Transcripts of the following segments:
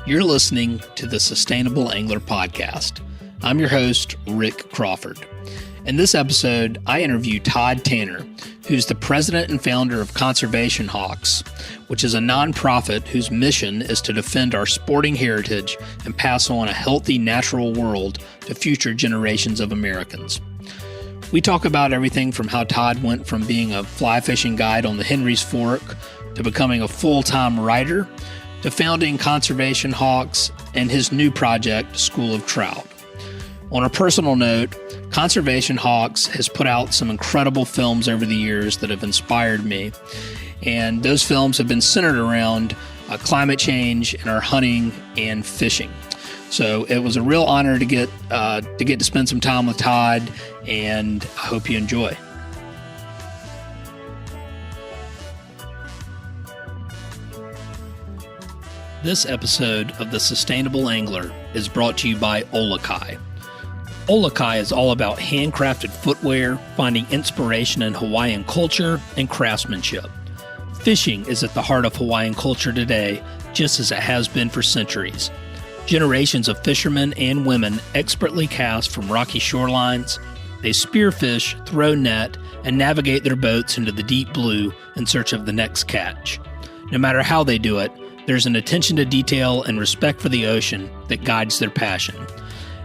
You're listening to the Sustainable Angler Podcast. I'm your host, Rick Crawford. In this episode, I interview Todd Tanner, who's the president and founder of Conservation Hawks, which is a nonprofit whose mission is to defend our sporting heritage and pass on a healthy natural world to future generations of Americans. We talk about everything from how Todd went from being a fly fishing guide on the Henry's Fork to becoming a full-time writer, to founding Conservation Hawks and his new project, School of Trout. On a personal note, Conservation Hawks has put out some incredible films over the years that have inspired me. And those films have been centered around climate change and our hunting and fishing. So it was a real honor to get to spend some time with Todd, and I hope you enjoy. This episode of The Sustainable Angler is brought to you by Olokai. Olokai is all about handcrafted footwear, finding inspiration in Hawaiian culture and craftsmanship. Fishing is at the heart of Hawaiian culture today, just as it has been for centuries. Generations of fishermen and women expertly cast from rocky shorelines. They spearfish, throw net, and navigate their boats into the deep blue in search of the next catch. No matter how they do it, there's an attention to detail and respect for the ocean that guides their passion.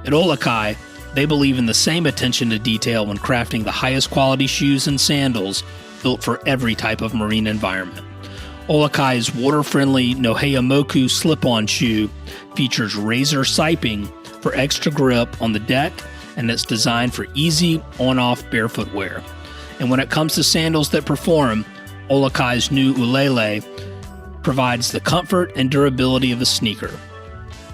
At Olokai, they believe in the same attention to detail when crafting the highest quality shoes and sandals built for every type of marine environment. Olakai's water-friendly Noheamoku slip-on shoe features razor siping for extra grip on the deck, and it's designed for easy on-off barefoot wear. And when it comes to sandals that perform, Olakai's new Ulele provides the comfort and durability of a sneaker.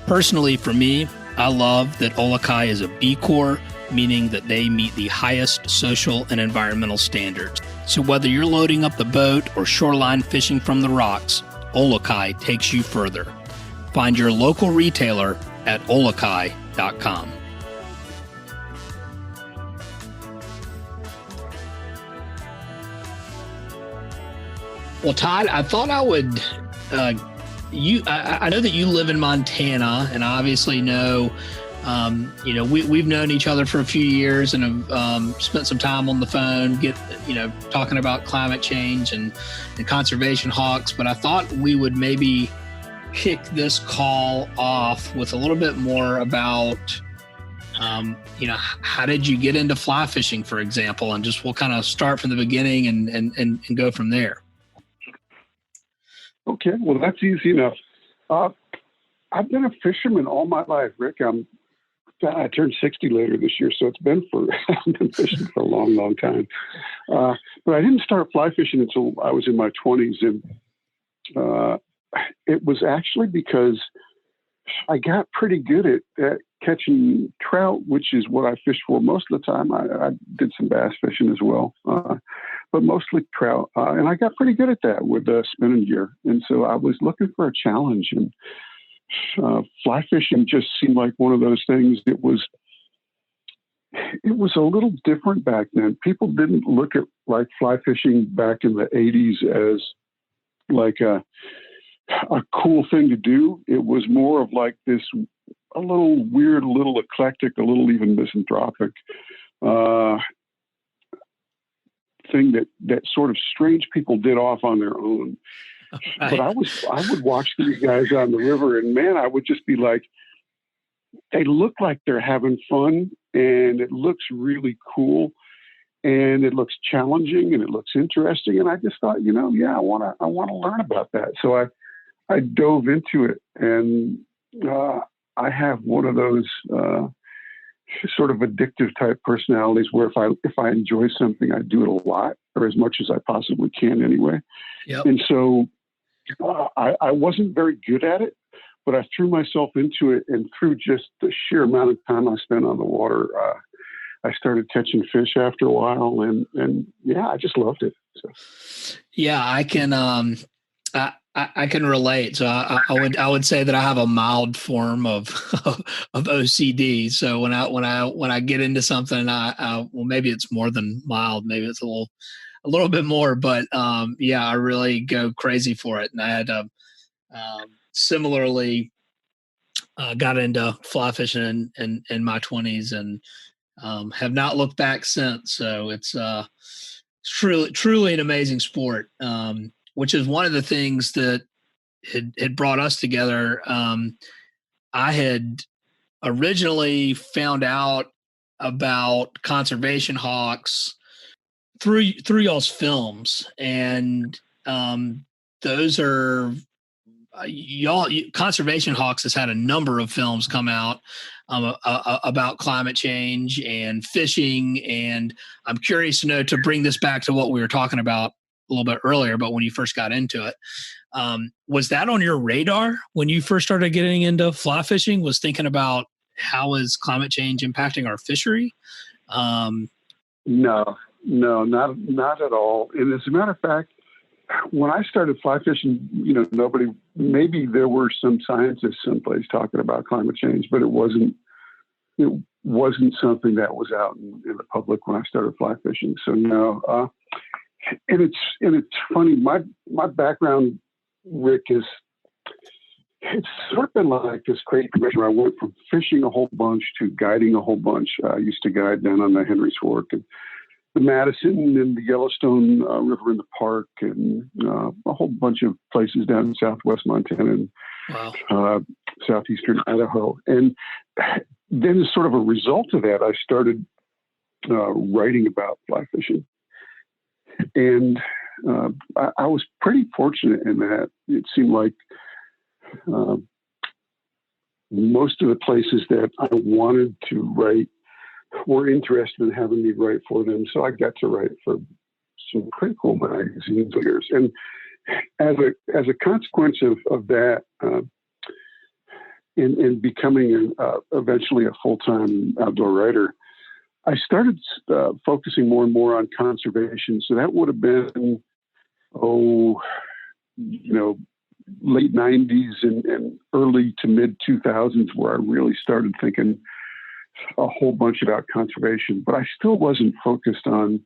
Personally, for me, I love that Olokai is a B Corp, meaning that they meet the highest social and environmental standards. So whether you're loading up the boat or shoreline fishing from the rocks, Olokai takes you further. Find your local retailer at olokai.com. Well, Todd, I thought I would. I know that you live in Montana, and I obviously know. We've known each other for a few years and have spent some time on the phone, talking about climate change and Conservation Hawks. But I thought we would maybe kick this call off with a little bit more about, how did you get into fly fishing, for example, and we'll kind of start from the beginning and go from there. Okay, well, that's easy enough. I've been a fisherman all my life, Rick. I turned 60 later this year, so I've been fishing for a long, long time. But I didn't start fly fishing until I was in my 20s, and it was actually because I got pretty good at catching trout, which is what I fished for most of the time. I did some bass fishing as well, but mostly trout. And I got pretty good at that with spinning gear. And so I was looking for a challenge, and fly fishing just seemed like one of those things. It was a little different back then. People didn't look at like fly fishing back in the 80s as like a cool thing to do. It was more of like this, a little weird, a little eclectic, a little even misanthropic thing that sort of strange people did off on their own. Right. But I would watch these guys on the river, and man, I would just be like, they look like they're having fun, and it looks really cool, and it looks challenging, and it looks interesting. And I just thought, I want to learn about that. So I dove into it, and I have one of those sort of addictive type personalities where if I enjoy something, I do it a lot, or as much as I possibly can anyway. Yep. And so I wasn't very good at it, but I threw myself into it, and through just the sheer amount of time I spent on the water, I started catching fish after a while, and yeah, I just loved it. So. Yeah, I can I can relate. So I would say that I have a mild form of OCD. So when I get into something, well, maybe it's more than mild. Maybe it's a little bit more. But I really go crazy for it. And I had similarly, got into fly fishing in my 20s and have not looked back since. So it's truly an amazing sport, which is one of the things that had brought us together. I had originally found out about conservation hawks through y'all's films, and those are conservation hawks has had a number of films come out about climate change and fishing, and I'm curious to know, to bring this back to what we were talking about a little bit earlier, but when you first got into it, was that on your radar when you first started getting into fly fishing? Was thinking about how is climate change impacting our fishery? No, not at all. And as a matter of fact, when I started fly fishing, maybe there were some scientists someplace talking about climate change, but it wasn't something that was out in the public when I started fly fishing. So no, and it's funny. My background, Rick, it's sort of been like this crazy progression where I went from fishing a whole bunch to guiding a whole bunch. I used to guide down on the Henry's Fork and the Madison and the Yellowstone River in the park, and a whole bunch of places down in southwest Montana and southeastern Idaho. And then as sort of a result of that, I started writing about fly fishing. And I was pretty fortunate in that it seemed like most of the places that I wanted to write were interested in having me write for them. So I got to write for some pretty cool magazines over years. And as a consequence of that, in becoming eventually a full-time outdoor writer, I started focusing more and more on conservation. So that would have been, late 90s and early to mid 2000s, where I really started thinking a whole bunch about conservation. But I still wasn't focused on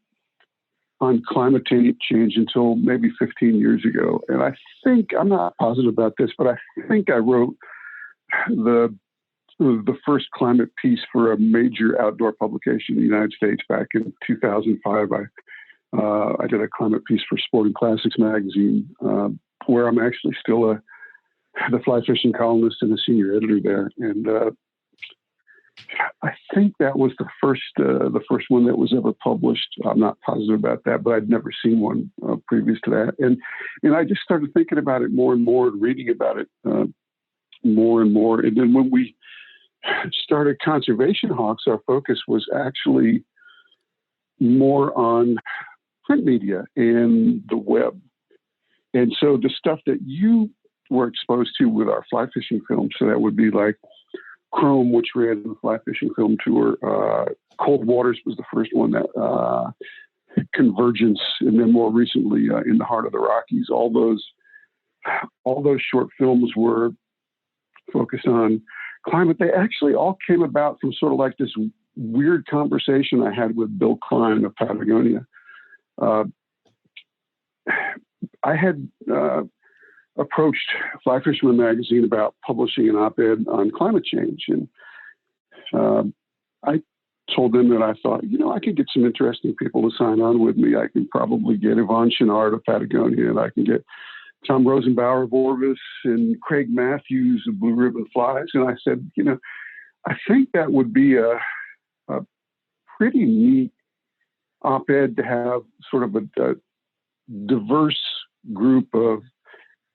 climate change until maybe 15 years ago. And I think, I'm not positive about this, but I think I wrote the first climate piece for a major outdoor publication in the United States back in 2005. I did a climate piece for Sporting Classics magazine, where I'm actually still the fly fishing columnist and the senior editor there. And I think that was the first one that was ever published. I'm not positive about that, but I'd never seen one previous to that. And I just started thinking about it more and more and reading about it more and more. And then when we started Conservation Hawks, our focus was actually more on print media and the web. And so the stuff that you were exposed to with our fly fishing film, so that would be like Chrome, which ran the fly fishing film tour. Cold Waters was the first one, that Convergence, and then more recently In the Heart of the Rockies. All those short films were focused on climate. They actually all came about from sort of like this weird conversation I had with Bill Klein of Patagonia. I had approached Fly Fisherman magazine about publishing an op-ed on climate change. And I told them that I thought, I could get some interesting people to sign on with me. I can probably get Yvonne Chenard of Patagonia, and I can get Tom Rosenbauer of Orvis and Craig Matthews of Blue Ribbon Flies. And I said, I think that would be a pretty neat op-ed to have sort of a diverse group of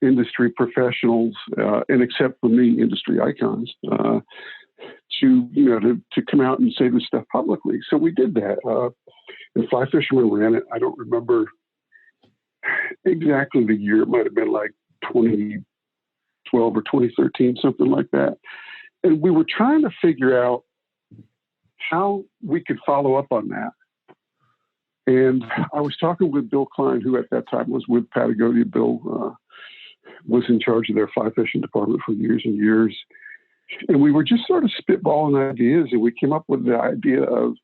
industry professionals, and except for me, industry icons, to come out and say this stuff publicly. So we did that. And Fly Fisherman ran it. I don't remember exactly the year. It might have been like 2012 or 2013, something like that. And we were trying to figure out how we could follow up on that. And I was talking with Bill Klein, who at that time was with Patagonia. Bill was in charge of their fly fishing department for years and years. And we were just sort of spitballing ideas, and we came up with the idea of,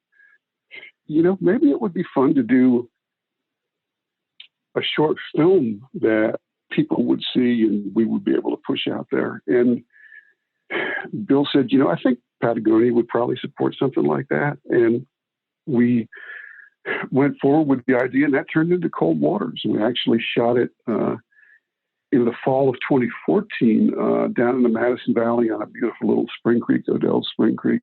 maybe it would be fun to do a short film that people would see and we would be able to push out there. And Bill said, I think Patagonia would probably support something like that. And we went forward with the idea, and that turned into Cold Waters. And we actually shot it in the fall of 2014 down in the Madison Valley on a beautiful little spring creek, Odell Spring Creek.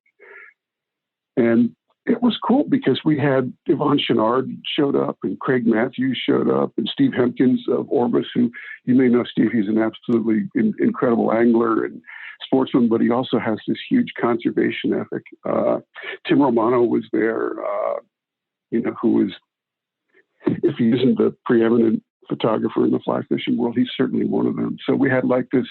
And it was cool because we had Yvonne Chenard showed up, and Craig Matthews showed up, and Steve Hempkins of Orbis, who you may know. Steve, he's an absolutely incredible angler and sportsman, but he also has this huge conservation ethic. Tim Romano was there, who was, if he isn't the preeminent photographer in the fly fishing world, he's certainly one of them. So we had like this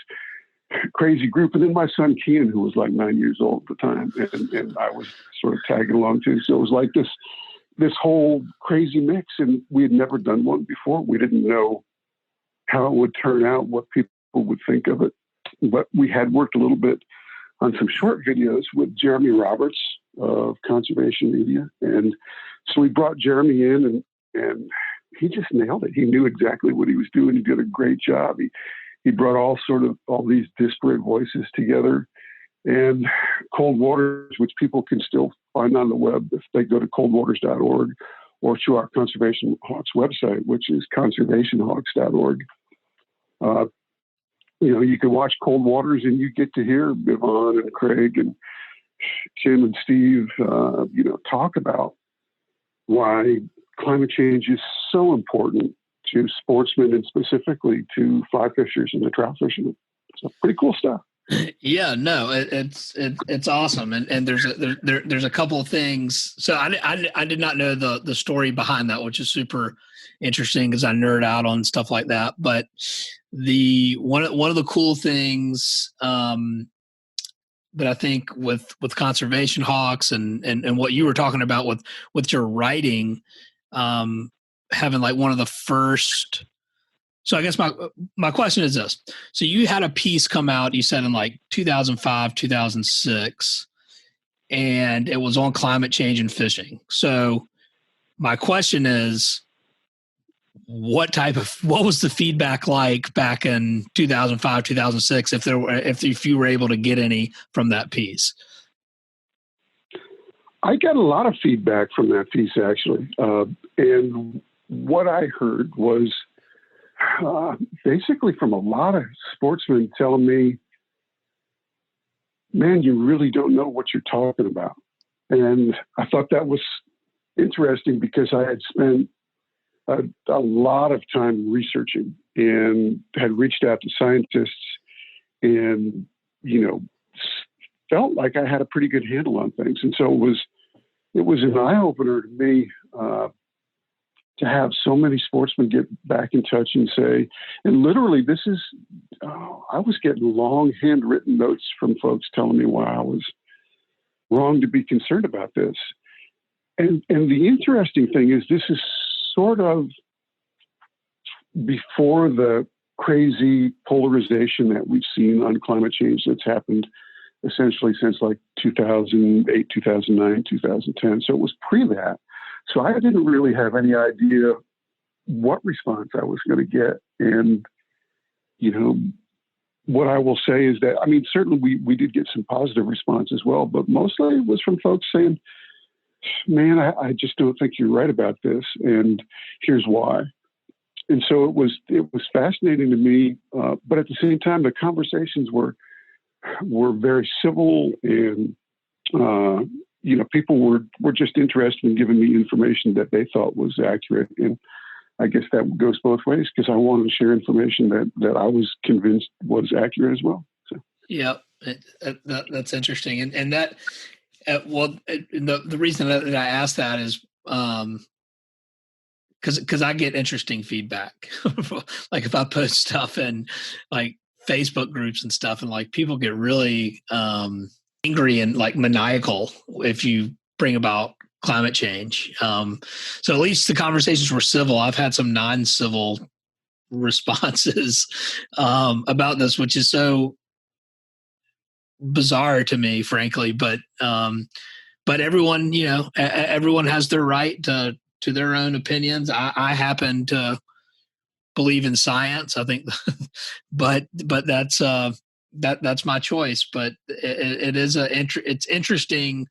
crazy group. And then my son Kean, who was like 9 years old at the time, and I was sort of tagging along too. So it was like this whole crazy mix, and we had never done one before. We didn't know how it would turn out, what people would think of it. But we had worked a little bit on some short videos with Jeremy Roberts of Conservation Media. And so we brought Jeremy in, and he just nailed it. He knew exactly what he was doing. He did a great job. He brought all these disparate voices together. And Cold Waters, which people can still find on the web if they go to coldwaters.org or to our Conservation Hawks website, which is conservationhawks.org. You can watch Cold Waters, and you get to hear Yvonne and Craig and Kim and Steve, talk about why climate change is so important to sportsmen and specifically to fly fishers and the trout fishermen. So pretty cool stuff. Yeah, no, it's awesome, and there's a couple of things. So I did not know the story behind that, which is super interesting because I nerd out on stuff like that. But the one of the cool things that I think with Conservation Hawks and what you were talking about with your writing, having like one of the first. So I guess my question is this. So you had a piece come out, you said in like 2005, 2006, and it was on climate change and fishing. So my question is, what was the feedback like back in 2005, 2006, if you were able to get any from that piece? I got a lot of feedback from that piece, actually. And what I heard was, basically from a lot of sportsmen telling me, man, you really don't know what you're talking about. And I thought that was interesting because I had spent a lot of time researching and had reached out to scientists and, felt like I had a pretty good handle on things. And so it was an eye opener to me, to have so many sportsmen get back in touch and say, and literally I was getting long handwritten notes from folks telling me why I was wrong to be concerned about this. And the interesting thing is this is sort of before the crazy polarization that we've seen on climate change that's happened essentially since like 2008, 2009, 2010. So it was pre that. So I didn't really have any idea what response I was going to get. And, what I will say is that, certainly we did get some positive response as well, but mostly it was from folks saying, man, I just don't think you're right about this. And here's why. And so it was fascinating to me. But at the same time, the conversations were very civil and, people were just interested in giving me information that they thought was accurate. And I guess that goes both ways because I wanted to share information that I was convinced was accurate as well. So. Yeah, that's interesting. And that, the reason that I asked that is because I get interesting feedback. Like if I post stuff in like Facebook groups and stuff, and like people get really angry and like maniacal if you bring about climate change. So at least the conversations were civil. I've had some non-civil responses about this, which is so bizarre to me, frankly. But everyone, everyone has their right to their own opinions. I happen to believe in science, I think, but that's that's my choice. But it's interesting,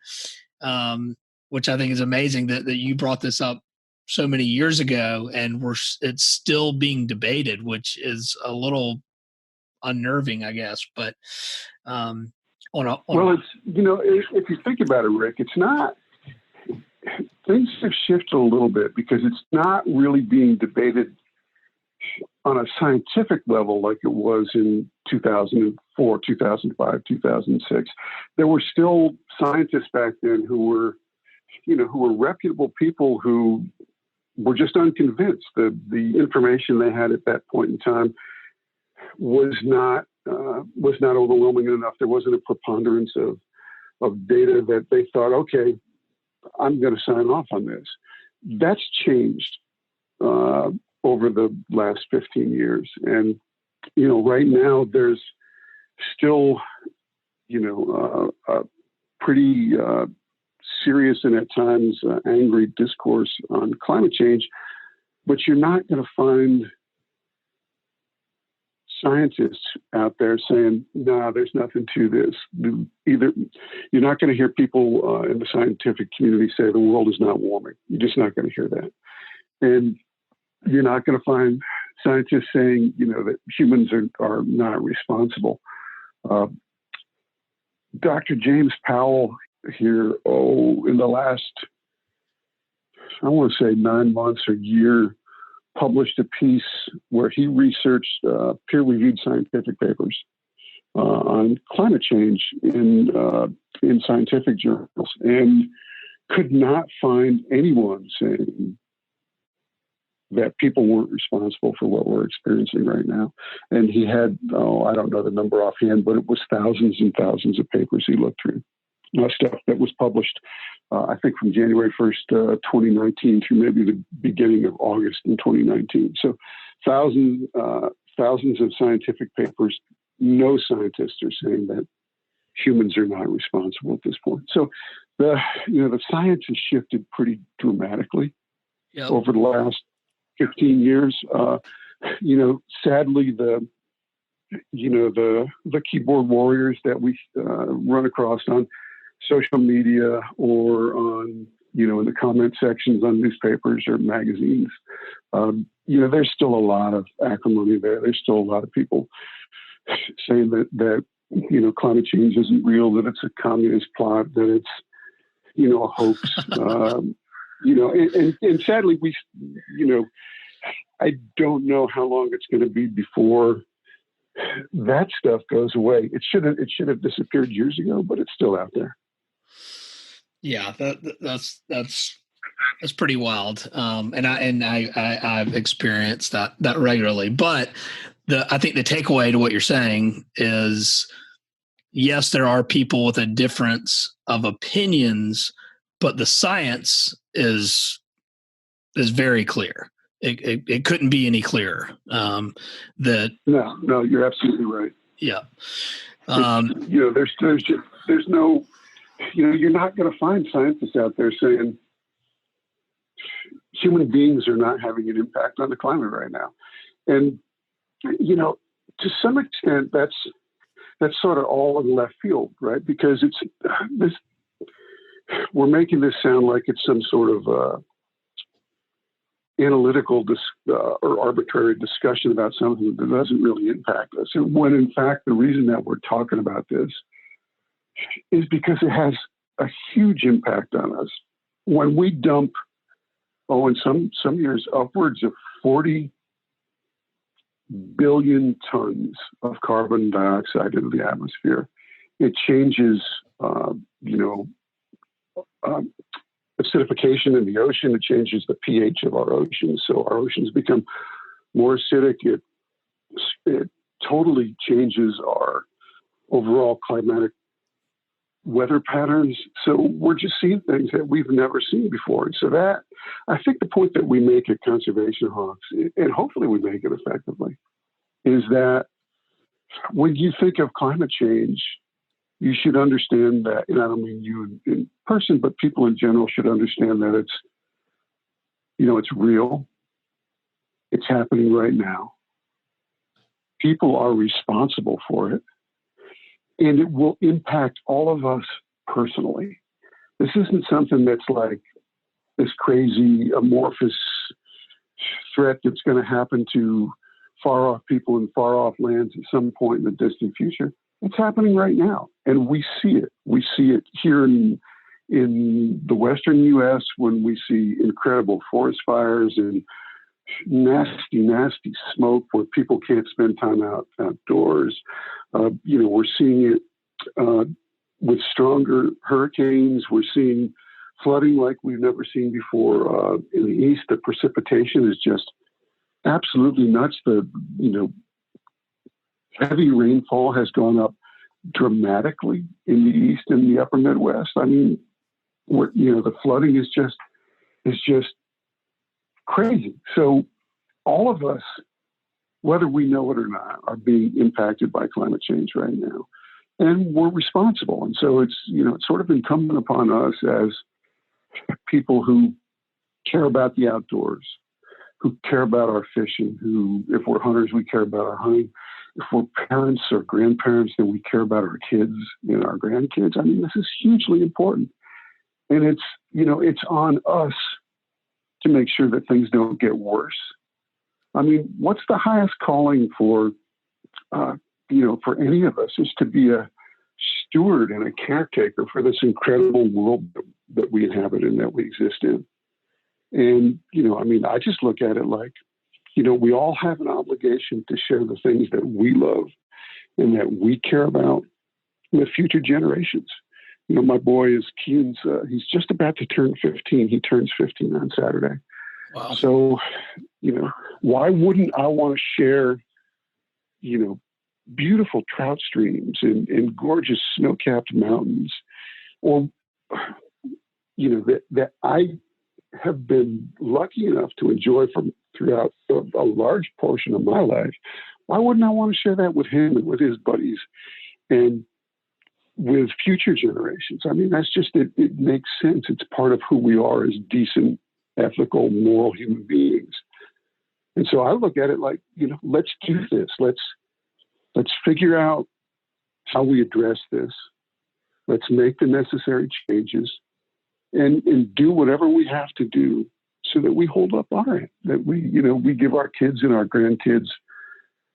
which I think is amazing that you brought this up so many years ago, and it's still being debated, which is a little unnerving, I guess. But it's, if you think about it, Rick, it's not. Things have shifted a little bit because it's not really being debated on a scientific level like it was in 2004, 2005, 2006. There were still scientists back then who were reputable people who were just unconvinced. The information they had at that point in time was not overwhelming enough. There wasn't a preponderance of data that they thought, okay, I'm going to sign off on this. That's changed over the last 15 years. And, right now there's still, a pretty serious and at times angry discourse on climate change, but you're not going to find scientists out there saying, "Nah, there's nothing to this." Either you're not going to hear people in the scientific community say the world is not warming. You're just not going to hear that, and you're not going to find scientists saying, that humans are not responsible. Dr. James Powell here, in the last, I want to say 9 months or year, published a piece where he researched peer-reviewed scientific papers on climate change in scientific journals, and could not find anyone saying that people weren't responsible for what we're experiencing right now. And he had, I don't know the number offhand, but it was thousands and thousands of papers he looked through. Stuff that was published, I think, from January 1st, 2019 through maybe the beginning of August in 2019. So thousands of scientific papers. No scientists are saying that humans are not responsible at this point. So the science has shifted pretty dramatically over the last 15 years. Sadly, the keyboard warriors that we run across on social media or on, in the comment sections on newspapers or magazines, there's still a lot of acrimony there. There's still a lot of people saying that climate change isn't real, that it's a communist plot, that it's, a hoax. And sadly, I don't know how long it's going to be before that stuff goes away. It should have disappeared years ago, but it's still out there. Yeah, that's pretty wild. And I've experienced that regularly. But I think the takeaway to what you're saying is, yes, there are people with a difference of opinions, but the science is very clear. It couldn't be any clearer. No, you're absolutely right. Yeah. There's no, you're not going to find scientists out there saying human beings are not having an impact on the climate right now. And, to some extent, that's sort of all in left field, right? Because we're making this sound like it's some sort of analytical or arbitrary discussion about something that doesn't really impact us. And when in fact, the reason that we're talking about this is because it has a huge impact on us. When we dump, in some years, upwards of 40 billion tons of carbon dioxide into the atmosphere, it changes, acidification in the ocean. It changes the pH of our oceans. So our oceans become more acidic. It totally changes our overall climatic weather patterns. So we're just seeing things that we've never seen before. And so that, I think the point that we make at Conservation Hawks, and hopefully we make it effectively, is that when you think of climate change, you should understand that, and I don't mean you in person, but people in general should understand that it's real. It's happening right now. People are responsible for it. and it will impact all of us personally. This isn't something that's like this crazy amorphous threat that's going to happen to far off people in far off lands at some point in the distant future. It's happening right now, and we see it. We see it here in the Western U.S. when we see incredible forest fires and nasty, nasty smoke where people can't spend time outdoors. We're seeing it with stronger hurricanes. We're seeing flooding like we've never seen before. In the east, the precipitation is just absolutely nuts. Heavy rainfall has gone up dramatically in the east and the upper Midwest. I mean, the flooding is just crazy. So all of us, whether we know it or not, are being impacted by climate change right now, and we're responsible. And so it's sort of incumbent upon us as people who care about the outdoors, who care about our fishing, who, if we're hunters, we care about our hunting. If we're parents or grandparents, then we care about our kids and our grandkids. I mean, this is hugely important. And it's on us to make sure that things don't get worse. I mean, what's the highest calling for any of us is to be a steward and a caretaker for this incredible world that we inhabit and that we exist in. And, I just look at it like, we all have an obligation to share the things that we love and that we care about with future generations. My boy is Keen's, he's just about to turn 15. He turns 15 on Saturday. Wow. So, why wouldn't I want to share, beautiful trout streams and gorgeous snow-capped mountains, or, that I have been lucky enough to enjoy throughout a large portion of my life. Why wouldn't I want to share that with him and with his buddies and with future generations? I mean, that's just, it makes sense. It's part of who we are as decent, ethical, moral human beings. And so I look at it like, let's do this. Let's figure out how we address this. Let's make the necessary changes and do whatever we have to do so that we hold up our end, that we give our kids and our grandkids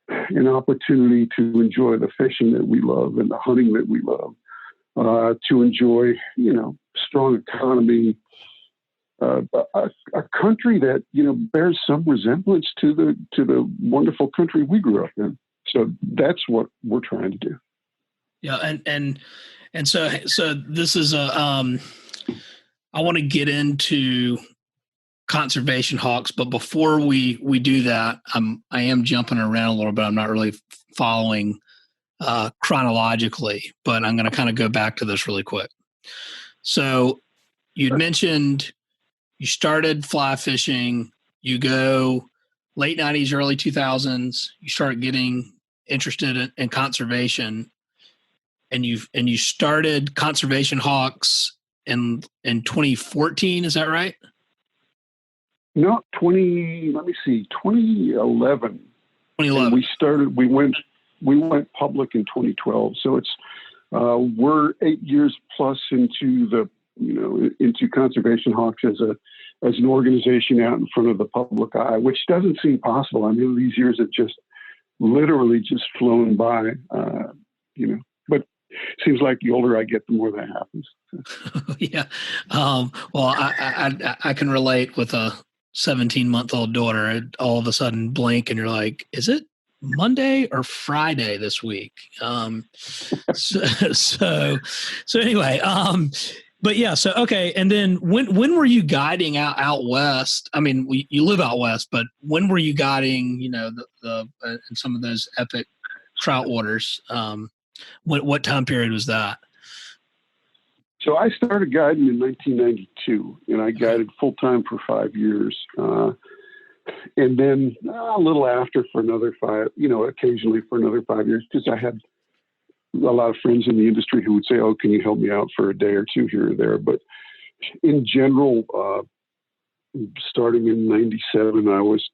an opportunity to enjoy the fishing that we love and the hunting that we love, to enjoy, strong economy, a country that, bears some resemblance to the wonderful country we grew up in. So that's what we're trying to do. Yeah. And so this is I want to get into conservation hawks, but before we do that, I am jumping around a little bit. I'm not really following chronologically, but I'm going to kind of go back to this really quick. So you'd mentioned you started fly fishing, you go late 90s, early 2000s, you start getting interested in conservation, and you started Conservation Hawks in 2014, is that right? No, 2011. 2011. And we went public in 2012. So it's, we're 8 years plus into into Conservation Hawks as an organization out in front of the public eye, which doesn't seem possible. I mean, these years have just literally just flown by, but it seems like the older I get, the more that happens. Yeah. Well, I can relate with a 17-month-old daughter. And all of a sudden blink and you're like, is it Monday or Friday this week? So anyway, but yeah, so, okay. And then when were you guiding out west? I mean, you live out west, but when were you guiding, the in some of those epic trout waters? What time period was that? So I started guiding in 1992, and I guided full time for 5 years. And then a little after for another 5, occasionally for another 5 years, because I had a lot of friends in the industry who would say, "Oh, can you help me out for a day or two here or there?" But in general, starting in 97, I was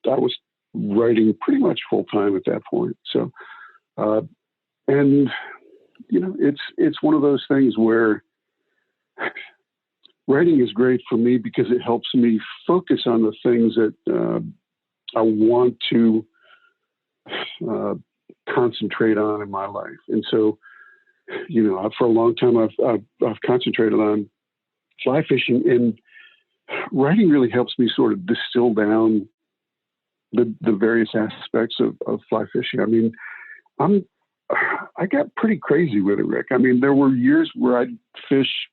writing pretty much full time at that point. So, and it's one of those things where writing is great for me because it helps me focus on the things that I want to concentrate on in my life. And so, for a long time, I've concentrated on fly fishing, and writing really helps me sort of distill down the various aspects of fly fishing. I mean, I got pretty crazy with it, Rick. I mean, there were years where I'd fish,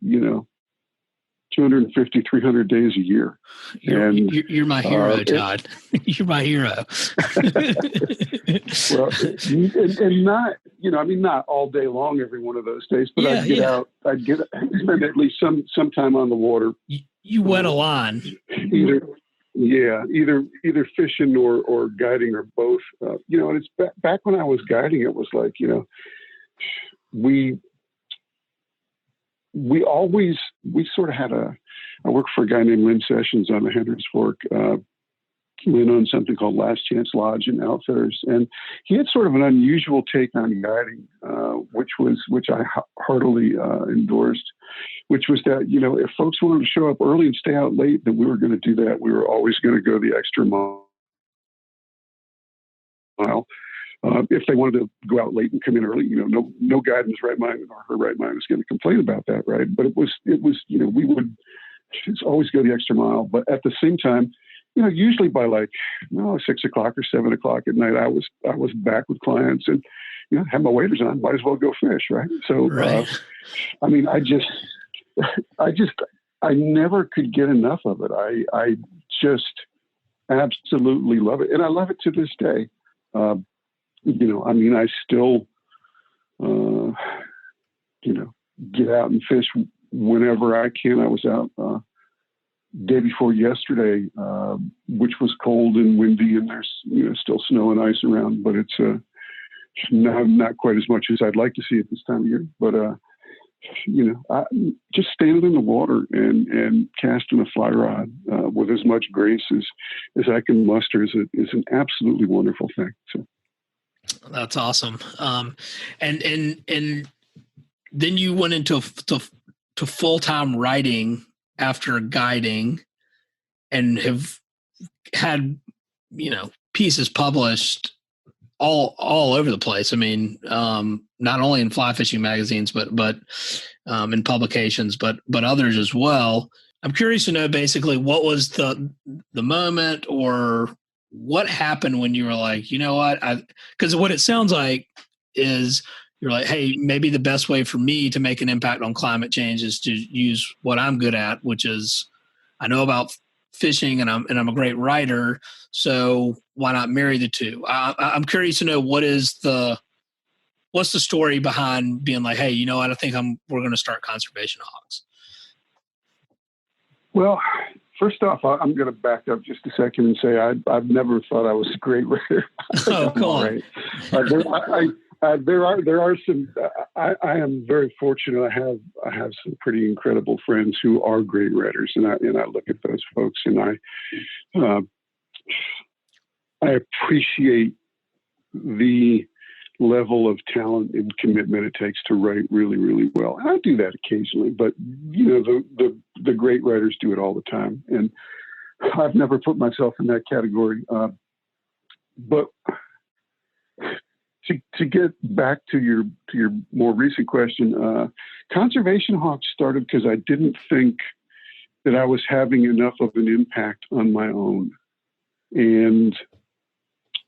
250, 300 days a year. You're my hero, Todd. You're my hero. Well, and not, not all day long every one of those days, but I'd get out. I'd spend at least some time on the water. You wet a line. Either fishing or guiding or both. And it's back when I was guiding, it was like, we sort of had I worked for a guy named Lynn Sessions on the Hendricks Fork. Lynn owned something called Last Chance Lodge and Outfitters, and he had sort of an unusual take on guiding, which I heartily endorsed, which was that, if folks wanted to show up early and stay out late, then we were going to do that. We were always going to go the extra mile. If they wanted to go out late and come in early, no guy in his right mind or her right mind was going to complain about that, right? But it was, we would just always go the extra mile. But at the same time, usually by 6 o'clock or 7 o'clock at night, I was back with clients and, had my waders on, might as well go fish, right? So, right. I never could get enough of it. I just absolutely love it. And I love it to this day. I still, get out and fish whenever I can. I was out day before yesterday, which was cold and windy, and there's still snow and ice around, but it's not quite as much as I'd like to see at this time of year. But I just standing in the water and casting a fly rod with as much grace as I can muster is an absolutely wonderful thing. So. That's awesome. And then you went into full-time writing after guiding and have had, pieces published all over the place. I mean, not only in fly fishing magazines, but in publications, but others as well. I'm curious to know basically what was the moment or what happened when you were like, you know what? Because what it sounds like is you're like, hey, maybe the best way for me to make an impact on climate change is to use what I'm good at, which is I know about fishing and I'm a great writer. So why not marry the two? I'm curious to know what's the story behind being like, hey, you know what? I think we're going to start Conservation Hawks. Well, first off, I'm going to back up just a second and say I've never thought I was a great writer. Oh, come on. There are some. I am very fortunate. I have some pretty incredible friends who are great writers, and I look at those folks and I appreciate the level of talent and commitment it takes to write really, really well. And I do that occasionally, but the great writers do it all the time. And I've never put myself in that category. But to get back to your more recent question, Conservation Hawks started because I didn't think that I was having enough of an impact on my own. And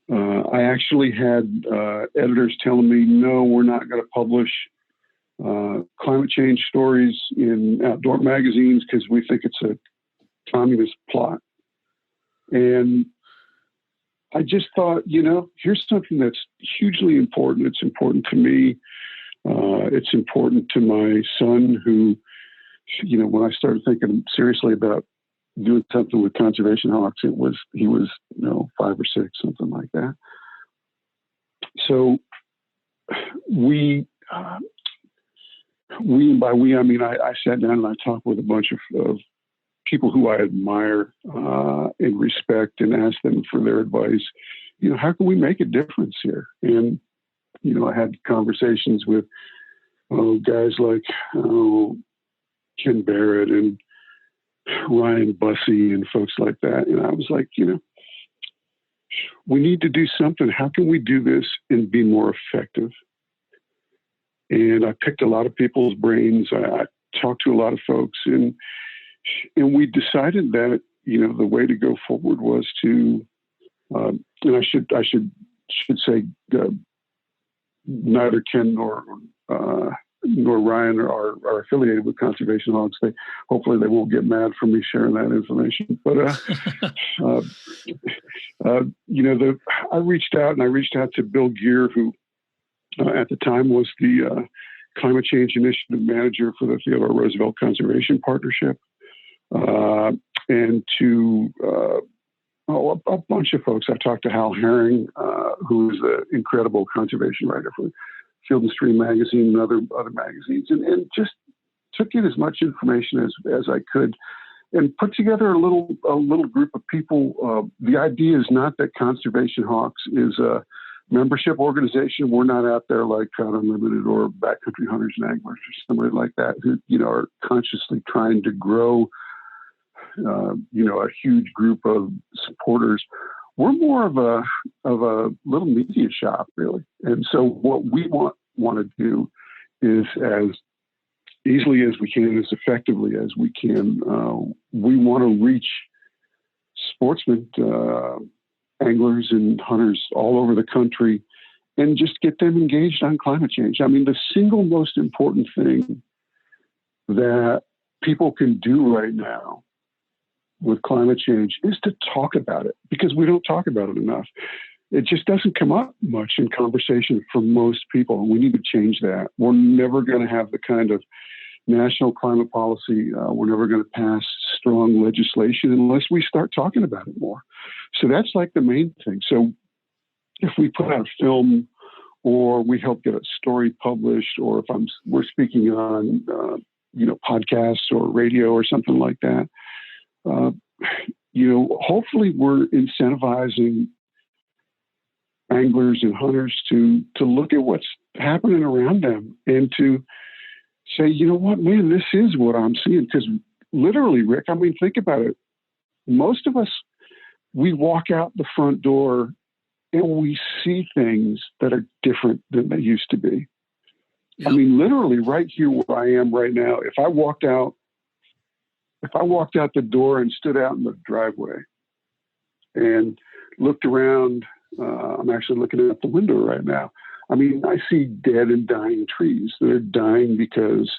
I actually had editors telling me, no, we're not going to publish climate change stories in outdoor magazines because we think it's a communist plot. And I just thought, here's something that's hugely important. It's important to me. It's important to my son who, when I started thinking seriously about doing something with Conservation Hawks, he was 5 or 6, something like that. So we by we, I mean, I sat down and I talked with a bunch of people who I admire and respect and asked them for their advice. How can we make a difference here? And, I had conversations with guys like Ken Barrett and Ryan Bussey and folks like that. And I was like, we need to do something. How can we do this and be more effective? And I picked a lot of people's brains. I talked to a lot of folks, and we decided that the way to go forward was to, and I should say, neither Ken nor Ryan are affiliated with Conservation Hogs. Hopefully they won't get mad for me sharing that information. But I reached out to Bill Gear, who at the time was the Climate Change Initiative Manager for the Theodore Roosevelt Conservation Partnership, and to a bunch of folks. I talked to Hal Herring, who is an incredible conservation writer for Field and Stream magazine and other magazines, and just took in as much information as I could, and put together a little group of people. The idea is not that Conservation Hawks is a membership organization. We're not out there like Trout Unlimited or Backcountry Hunters and Anglers or somebody like that who are consciously trying to grow a huge group of supporters. We're more of a little media shop, really. And so what we want to do is, as easily as we can, as effectively as we can, we want to reach sportsmen, anglers and hunters all over the country, and just get them engaged on climate change. I mean, the single most important thing that people can do right now with climate change is to talk about it, because we don't talk about it enough. It just doesn't come up much in conversation for most people. We need to change that. We're never going to have the kind of national climate policy. We're never going to pass strong legislation unless we start talking about it more. So that's like the main thing. So if we put out a film, or we help get a story published, or if we're speaking on podcasts or radio or something like that, hopefully we're incentivizing anglers and hunters to look at what's happening around them and to say, you know what, man, this is what I'm seeing. Because literally, Rick, I mean, think about it. Most of us, we walk out the front door and we see things that are different than they used to be. Yep. I mean, literally right here where I am right now, if I walked out the door and stood out in the driveway and looked around, I'm actually looking out the window right now. I mean, I see dead and dying trees that are dying because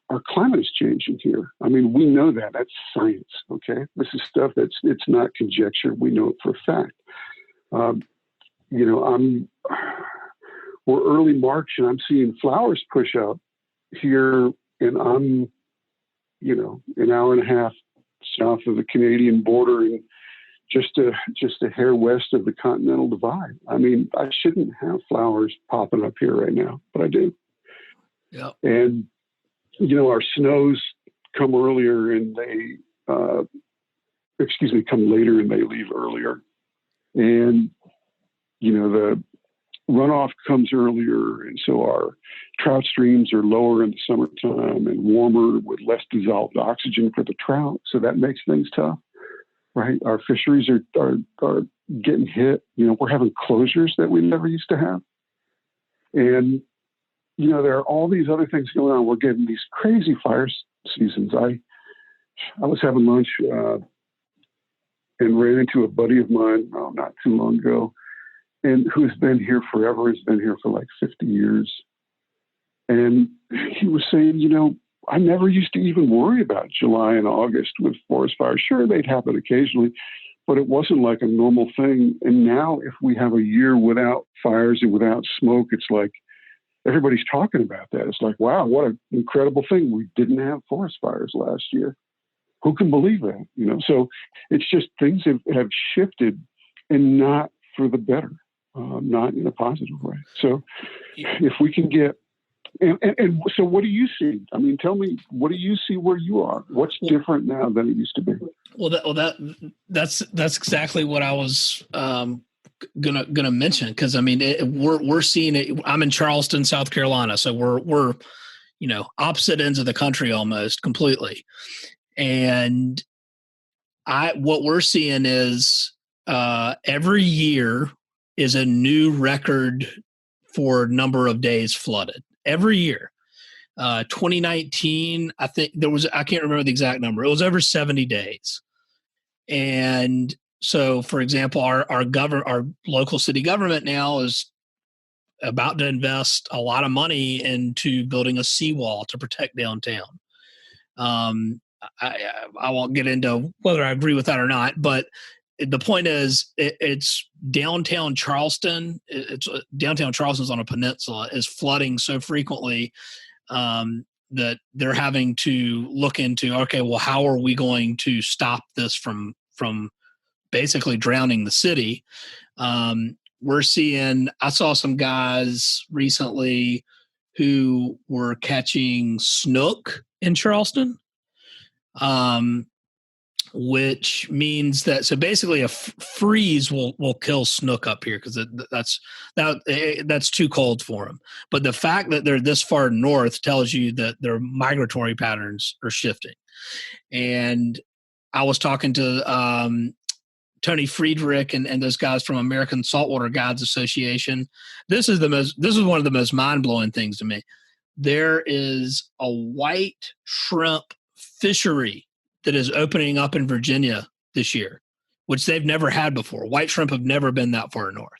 our climate is changing here. I mean, we know that. That's science, okay? This is stuff it's not conjecture. We know it for a fact. We're early March and I'm seeing flowers push up here, and I'm, an hour and a half south of the Canadian border and just a hair west of the Continental Divide. I mean, I shouldn't have flowers popping up here right now, but I do. Yeah. And, our snows come earlier and they, come later and they leave earlier. And, the runoff comes earlier. And so our trout streams are lower in the summertime and warmer with less dissolved oxygen for the trout. So that makes things tough. Right. Our fisheries are getting hit. We're having closures that we never used to have. And, there are all these other things going on. We're getting these crazy fire seasons. I was having lunch and ran into a buddy of mine not too long ago, and who's been here forever, has been here for like 50 years. And he was saying, I never used to even worry about July and August with forest fires. Sure, they'd happen occasionally, but it wasn't like a normal thing. And now if we have a year without fires and without smoke, it's like everybody's talking about that. It's like, wow, what an incredible thing. We didn't have forest fires last year. Who can believe that? So it's just things have shifted, and not for the better, not in a positive way. So if we can get, and so what do you see? I mean, tell me, what do you see where you are? What's different now than it used to be? Well, that's exactly what I was gonna mention, because I mean we're seeing it. I'm in Charleston, South Carolina, so we're opposite ends of the country almost completely, and what we're seeing is every year is a new record for number of days flooded every year. 2019, I think I can't remember the exact number. It was over 70 days. And so, for example, our local city government now is about to invest a lot of money into building a seawall to protect downtown. I won't get into whether I agree with that or not, but the point is, it's downtown Charleston. Downtown Charleston's on a peninsula, is flooding so frequently that they're having to look into, okay, well, how are we going to stop this from basically drowning the city? We're seeing, I saw some guys recently who were catching snook in Charleston, which means that, so basically a freeze will kill snook up here, because that's too cold for them. But the fact that they're this far north tells you that their migratory patterns are shifting. And I was talking to Tony Friedrich and those guys from American Saltwater Guides Association. This is one of the most mind-blowing things to me. There is a white shrimp fishery that is opening up in Virginia this year, which they've never had before. White shrimp have never been that far north.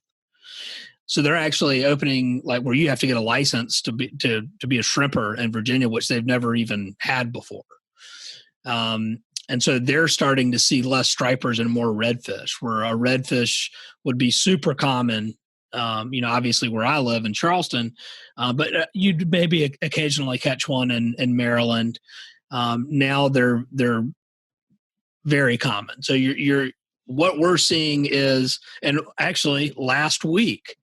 So they're actually opening, like, where you have to get a license to be a shrimper in Virginia, which they've never even had before. And so they're starting to see less stripers and more redfish, where a redfish would be super common, obviously where I live in Charleston, but you'd maybe occasionally catch one in Maryland. Now they're very common. So what we're seeing is, and actually last week,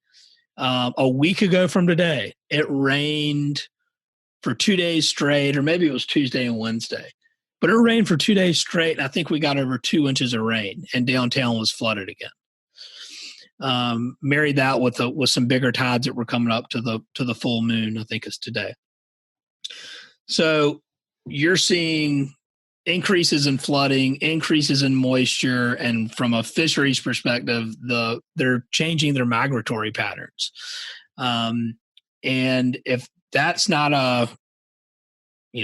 a week ago from today, it rained for 2 days straight, or maybe it was Tuesday and Wednesday. But it rained for 2 days straight, and I think we got over 2 inches of rain, and downtown was flooded again. Married that with some bigger tides that were coming up to the full moon, I think is today. So you're seeing increases in flooding, increases in moisture, and from a fisheries perspective, they're changing their migratory patterns. And if that's not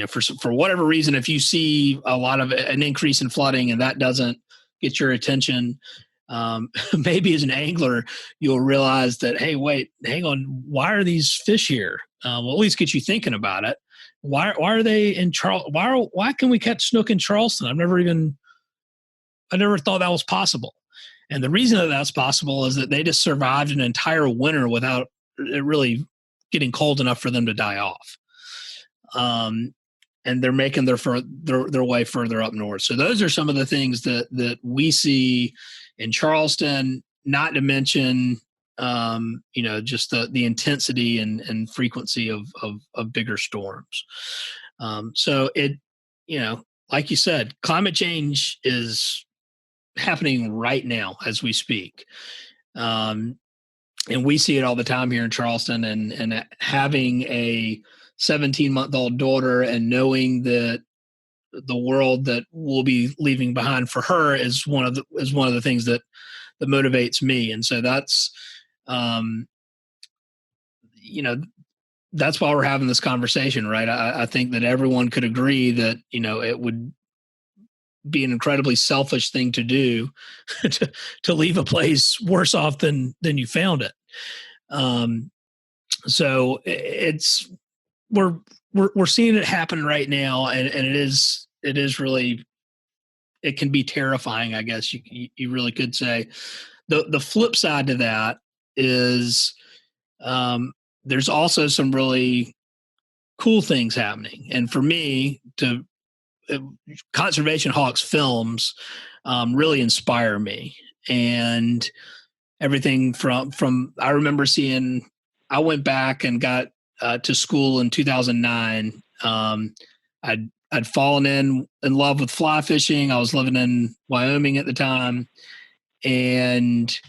for whatever reason, if you see a lot of an increase in flooding and that doesn't get your attention, maybe as an angler, you'll realize that, hey, wait, hang on, why are these fish here? Well, at least get you thinking about it. Why are they in Charleston? Why can we catch snook in Charleston? I never thought that was possible. And the reason that that's possible is that they just survived an entire winter without it really getting cold enough for them to die off. And they're making their way further up north. So those are some of the things that we see in Charleston, not to mention, just the intensity and frequency of bigger storms. So it, like you said, climate change is happening right now as we speak. And we see it all the time here in Charleston, and having a 17-month-old daughter and knowing that the world that we'll be leaving behind for her is one of the things that motivates me. And so that's, that's why we're having this conversation, right? I think that everyone could agree that, it would be an incredibly selfish thing to do to leave a place worse off than you found it. So we're seeing it happen right now, and it is really, it can be terrifying, I guess you really could say. The flip side to that is there's also some really cool things happening. And for me, Conservation Hawks films really inspire me. And everything from I remember seeing, I went back and got to school in 2009. I'd fallen in love with fly fishing. I was living in Wyoming at the time, and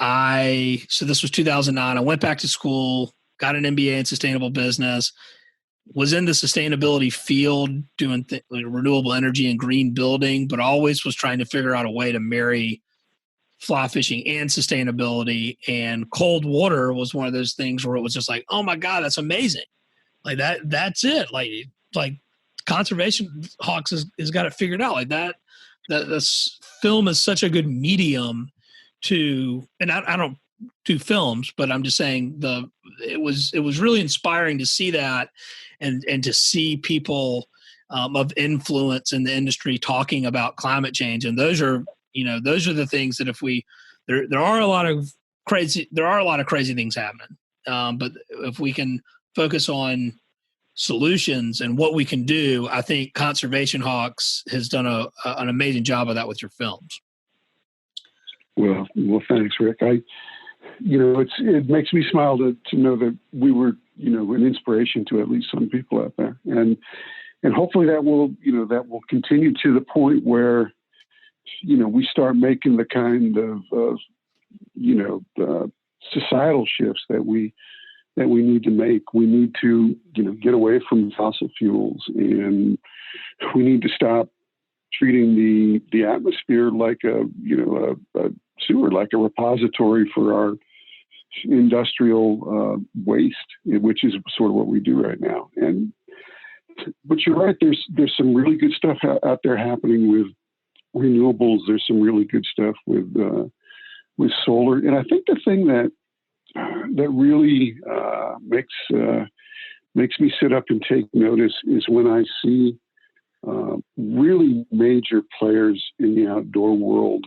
so this was 2009. I went back to school, got an MBA in sustainable business, was in the sustainability field doing like renewable energy and green building, but always was trying to figure out a way to marry fly fishing and sustainability. And cold water was one of those things where it was just like, oh my God, that's amazing. Like that's it. Like Conservation Hawks has got it figured out. Like that this film is such a good medium to, and I don't do films, but I'm just saying it was really inspiring to see that and to see people of influence in the industry talking about climate change. And those are the things that if there are a lot of crazy things happening. But if we can focus on solutions and what we can do, I think Conservation Hawks has done an amazing job of that with your films. Well, thanks, Rick. It makes me smile to know that we were, an inspiration to at least some people out there, and hopefully that will continue to the point where, we start making the kind of, societal shifts that we need to make. We need to, get away from fossil fuels, and we need to stop treating the atmosphere like a sewer, like a repository for our industrial waste, which is sort of what we do right now. But you're right. There's some really good stuff out there happening with renewables. There's some really good stuff with solar. And I think the thing that really makes me sit up and take notice is when I see really major players in the outdoor world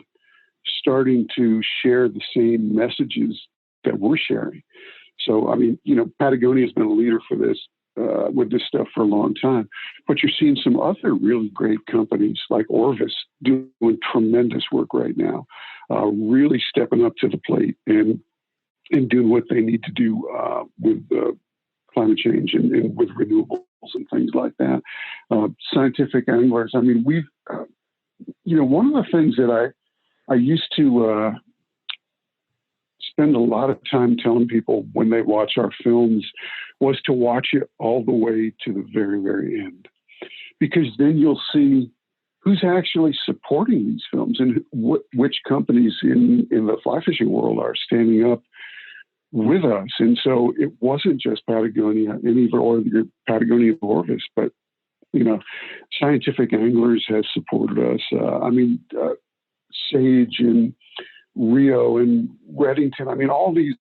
starting to share the same messages that we're sharing. So, Patagonia has been a leader for this, with this stuff for a long time, but you're seeing some other really great companies like Orvis doing tremendous work right now, really stepping up to the plate and doing what they need to do with climate change and with renewables and things like that. Scientific anglers. We've, one of the things that I used to spend a lot of time telling people when they watch our films was to watch it all the way to the very, very end, because then you'll see who's actually supporting these films and which companies in the fly fishing world are standing up with us. And so it wasn't just Patagonia or Patagonia Orvis, but Scientific Anglers has supported us. Sage and Rio and Reddington. All these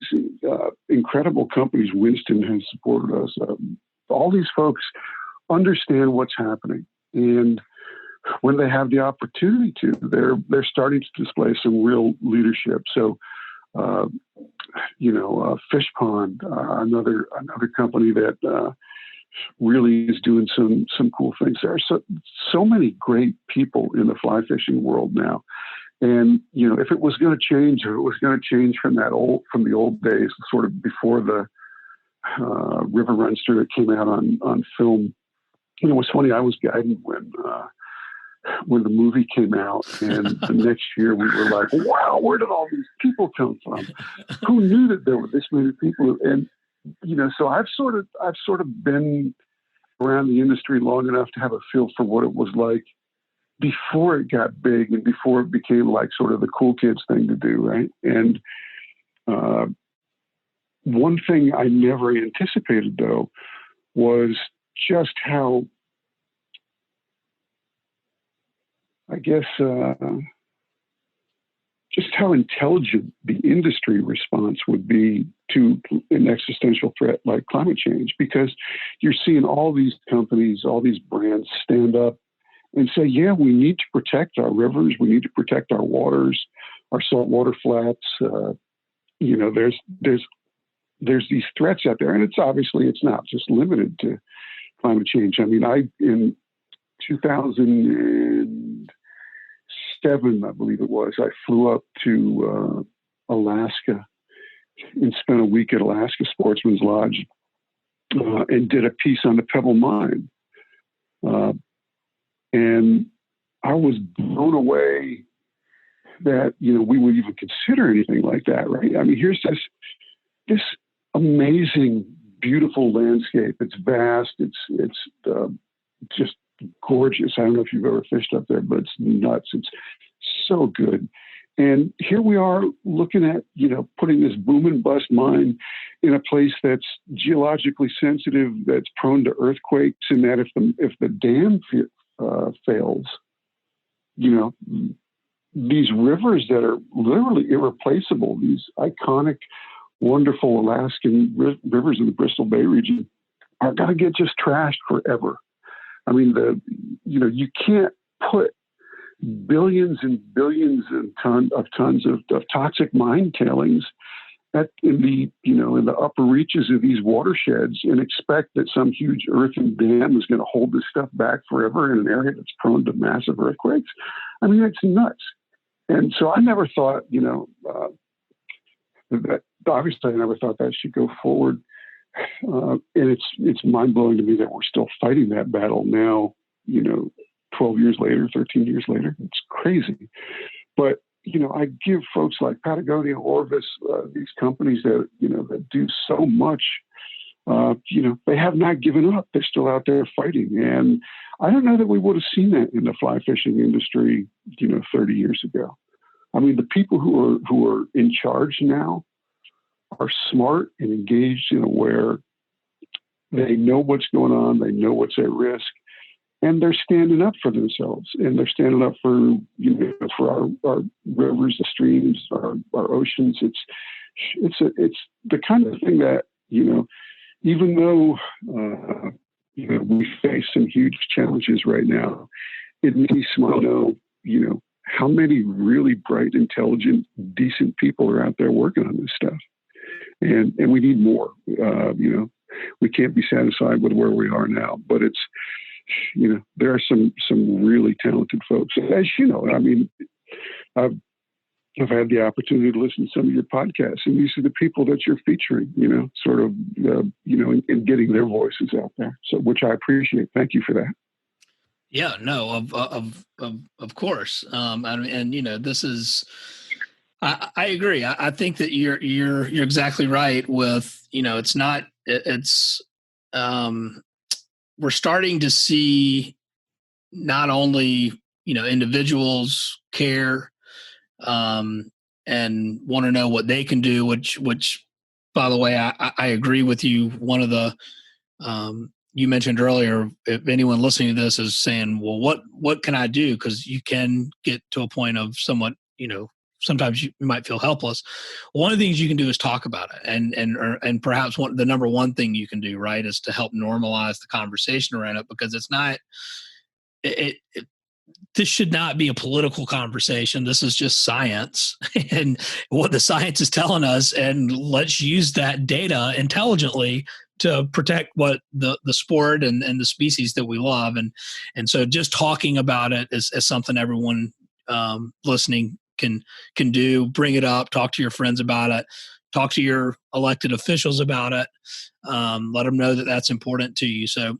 incredible companies. Winston has supported us. All these folks understand what's happening, and when they have the opportunity to, they're starting to display some real leadership. So, Fish Pond, another company that really is doing some cool things. There are so many great people in the fly fishing world now. And, if it was going to change, or it was going to change from the old days, sort of before the River Runster that came out on film. It was funny. I was guiding when the movie came out, and the next year we were like, wow, where did all these people come from? Who knew that there were this many people? And, so I've sort of been around the industry long enough to have a feel for what it was like before it got big and before it became like sort of the cool kids thing to do, right? And one thing I never anticipated, though, was just how, just how intelligent the industry response would be to an existential threat like climate change, because you're seeing all these companies, all these brands stand up and say, yeah, we need to protect our rivers. We need to protect our waters, our saltwater flats. There's these threats out there, and it's not just limited to climate change. In 2007, I believe it was, I flew up to Alaska and spent a week at Alaska Sportsman's Lodge and did a piece on the Pebble Mine. And I was blown away that, we would even consider anything like that, right? I mean, here's this amazing, beautiful landscape. It's vast. It's just gorgeous. I don't know if you've ever fished up there, but it's nuts. It's so good. And here we are looking at, putting this boom and bust mine in a place that's geologically sensitive, that's prone to earthquakes, and that if the dam fails, these rivers that are literally irreplaceable, these iconic, wonderful Alaskan rivers in the Bristol Bay region, are going to get just trashed forever. I mean, you can't put billions and billions of tons of toxic mine tailings in the upper reaches of these watersheds and expect that some huge earthen dam is going to hold this stuff back forever in an area that's prone to massive earthquakes. I mean, it's nuts. And so I never thought, that obviously I never thought that should go forward. And it's mind blowing to me that we're still fighting that battle now, 12 years later, 13 years later. It's crazy. But, I give folks like Patagonia, Orvis, these companies that, that do so much, they have not given up. They're still out there fighting. And I don't know that we would have seen that in the fly fishing industry, 30 years ago. I mean, the people who are in charge now are smart and engaged and aware. They know what's going on. They know what's at risk. And they're standing up for themselves, and they're standing up for for our rivers, the streams, our oceans. It's the kind of thing that even though we face some huge challenges right now, it makes me smile to know how many really bright, intelligent, decent people are out there working on this stuff, and we need more. We can't be satisfied with where we are now, but it's. There are some really talented folks. As you know, I mean, I've had the opportunity to listen to some of your podcasts, and these are the people that you're featuring, and getting their voices out there. So, which I appreciate. Thank you for that. Yeah, no, of course. This is. I agree. I think that you're exactly right. With it's not. We're starting to see not only, individuals care and want to know what they can do, which by the way, I agree with you. One of the, you mentioned earlier, if anyone listening to this is saying, well, what can I do? Because you can get to a point of somewhat, sometimes you might feel helpless. One of the things you can do is talk about it, and perhaps the number one thing you can do, right, is to help normalize the conversation around it, because it's not. This should not be a political conversation. This is just science and what the science is telling us, and let's use that data intelligently to protect what the sport and the species that we love, and so just talking about it is something everyone listening can do. Bring it up, talk to your friends about it, talk to your elected officials about it, let them know that that's important to you. So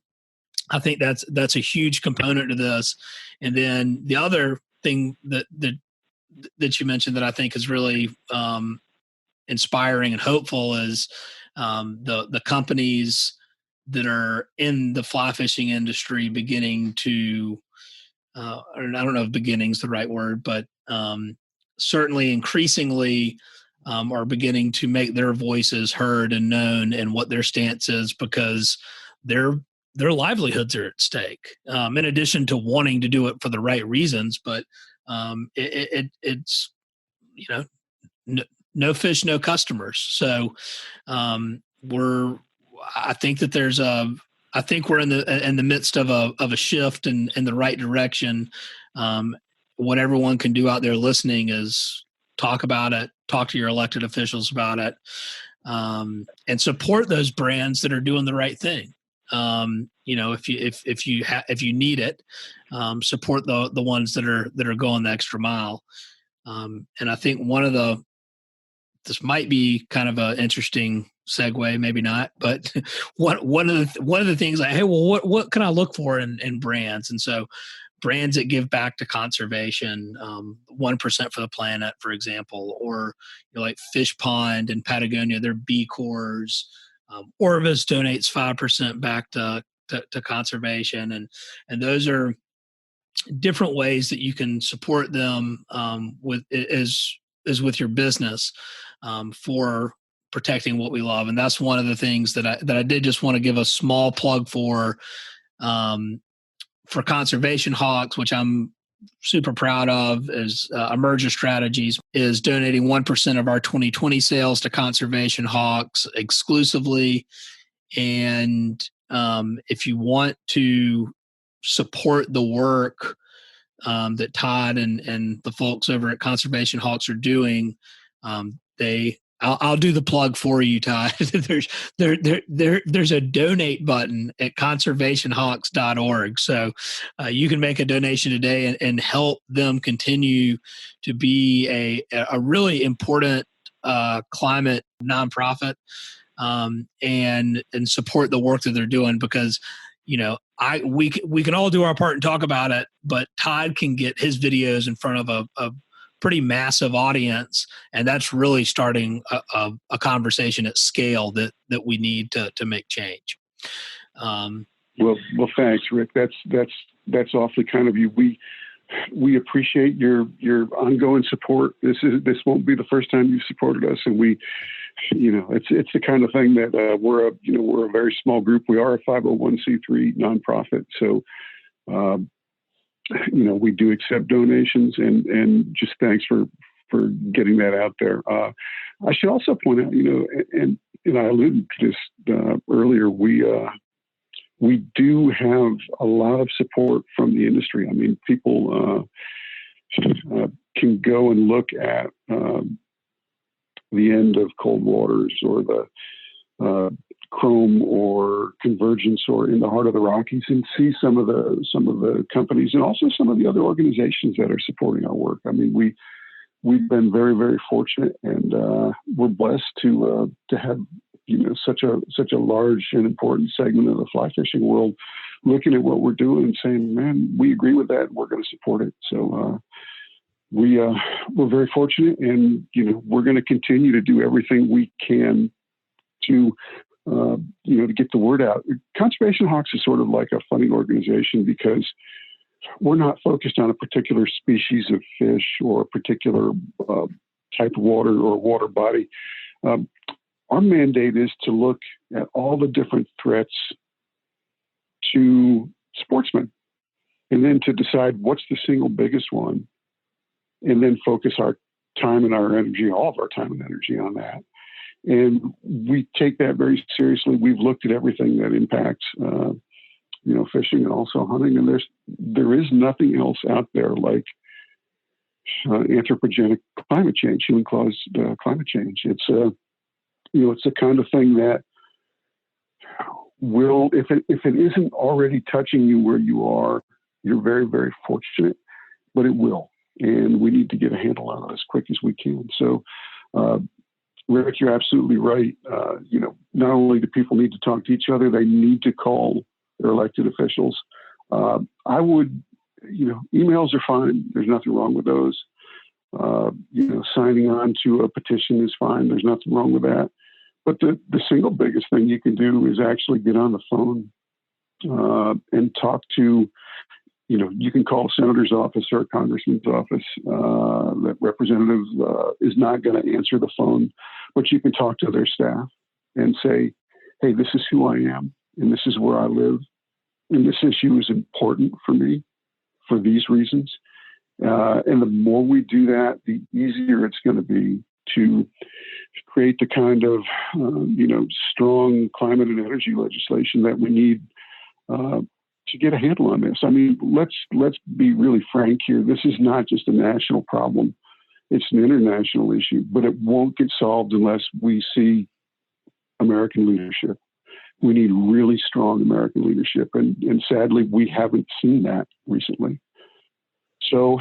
I think that's a huge component to this. And then the other thing that you mentioned that I think is really inspiring and hopeful is the companies that are in the fly fishing industry beginning to I don't know if beginning is the right word, but certainly increasingly are beginning to make their voices heard and known, and what their stance is, because their livelihoods are at stake. In addition to wanting to do it for the right reasons, but it's no fish, no customers. So I think that I think we're in the midst of a shift in the right direction. What everyone can do out there listening is talk about it, talk to your elected officials about it, and support those brands that are doing the right thing. If you need it, support the ones that are going the extra mile. And I think this might be kind of an interesting segue, maybe not, but one of the things like, hey, well, what can I look for in brands? And so brands that give back to conservation, 1% for the planet, for example, or like Fish Pond in Patagonia, they're B Corps. Orvis donates 5% back to conservation, and those are different ways that you can support them with with your business for protecting what we love. And that's one of the things that I did just want to give a small plug for Conservation Hawks, which I'm super proud of, is Emerger Strategies is donating 1% of our 2020 sales to Conservation Hawks exclusively. And if you want to support the work that Todd and the folks over at Conservation Hawks are doing, I'll do the plug for you, Todd. There's a donate button at conservationhawks.org. So you can make a donation today and help them continue to be a really important climate nonprofit, and support the work that they're doing, because we can all do our part and talk about it, but Todd can get his videos in front of a pretty massive audience, and that's really starting a conversation at scale that we need to make change. Well, thanks, Rick. That's awfully kind of you. We appreciate your ongoing support. This won't be the first time you've supported us, and it's the kind of thing that we're a very small group. We are a 501c3 nonprofit, so we do accept donations, and just thanks for getting that out there. I should also point out, and I alluded to this earlier, we do have a lot of support from the industry. I mean, people can go and look at the end of Cold Waters, or the Chrome, or Convergence, or In the Heart of the Rockies, and see some of the companies, and also some of the other organizations that are supporting our work. I mean, we've been very, very fortunate, and we're blessed to have such a large and important segment of the fly fishing world looking at what we're doing and saying, man, we agree with that, and we're going to support it. So we're very fortunate, and we're going to continue to do everything we can to get the word out. Conservation Hawks is sort of like a funny organization, because we're not focused on a particular species of fish or a particular type of water or water body. Our mandate is to look at all the different threats to sportsmen, and then to decide what's the single biggest one, and then focus our time and our energy, all of our time and energy, on that. And we take that very seriously. We've looked at everything that impacts, fishing and also hunting. And there is nothing else out there like anthropogenic climate change, human-caused climate change. It's the kind of thing that will, if it isn't already touching you where you are, you're very, very fortunate, but it will. And we need to get a handle on it as quick as we can. So, Rick, you're absolutely right. Not only do people need to talk to each other, they need to call their elected officials. I would, emails are fine. There's nothing wrong with those. Signing on to a petition is fine. There's nothing wrong with that. But the single biggest thing you can do is actually get on the phone and talk to, you can call a senator's office or a congressman's office. That representative is not going to answer the phone, but you can talk to their staff and say, hey, this is who I am, and this is where I live, and this issue is important for me for these reasons. And the more we do that, the easier it's going to be to create the kind of, strong climate and energy legislation that we need to get a handle on this. I mean, let's be really frank here. This is not just a national problem. It's an international issue, but it won't get solved unless we see American leadership. We need really strong American leadership. And sadly, we haven't seen that recently. So,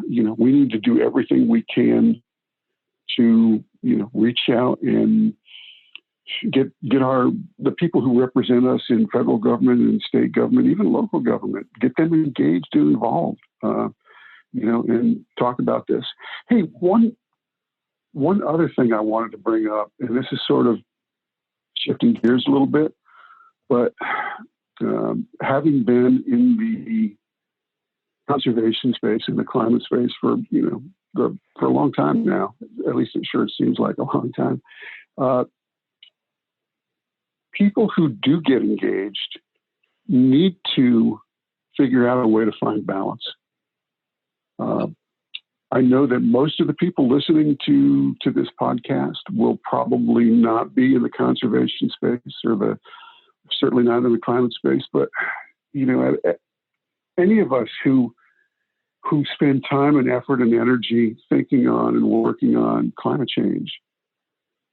we need to do everything we can to, reach out and get the people who represent us in federal government and state government, even local government, get them engaged and involved, and talk about this. Hey, one other thing I wanted to bring up, and this is sort of shifting gears a little bit, but having been in the conservation space, in the climate space for a long time now, at least it sure seems like a long time, people who do get engaged need to figure out a way to find balance. I know that most of the people listening to this podcast will probably not be in the conservation space or certainly not in the climate space, but any of us who spend time and effort and energy thinking on and working on climate change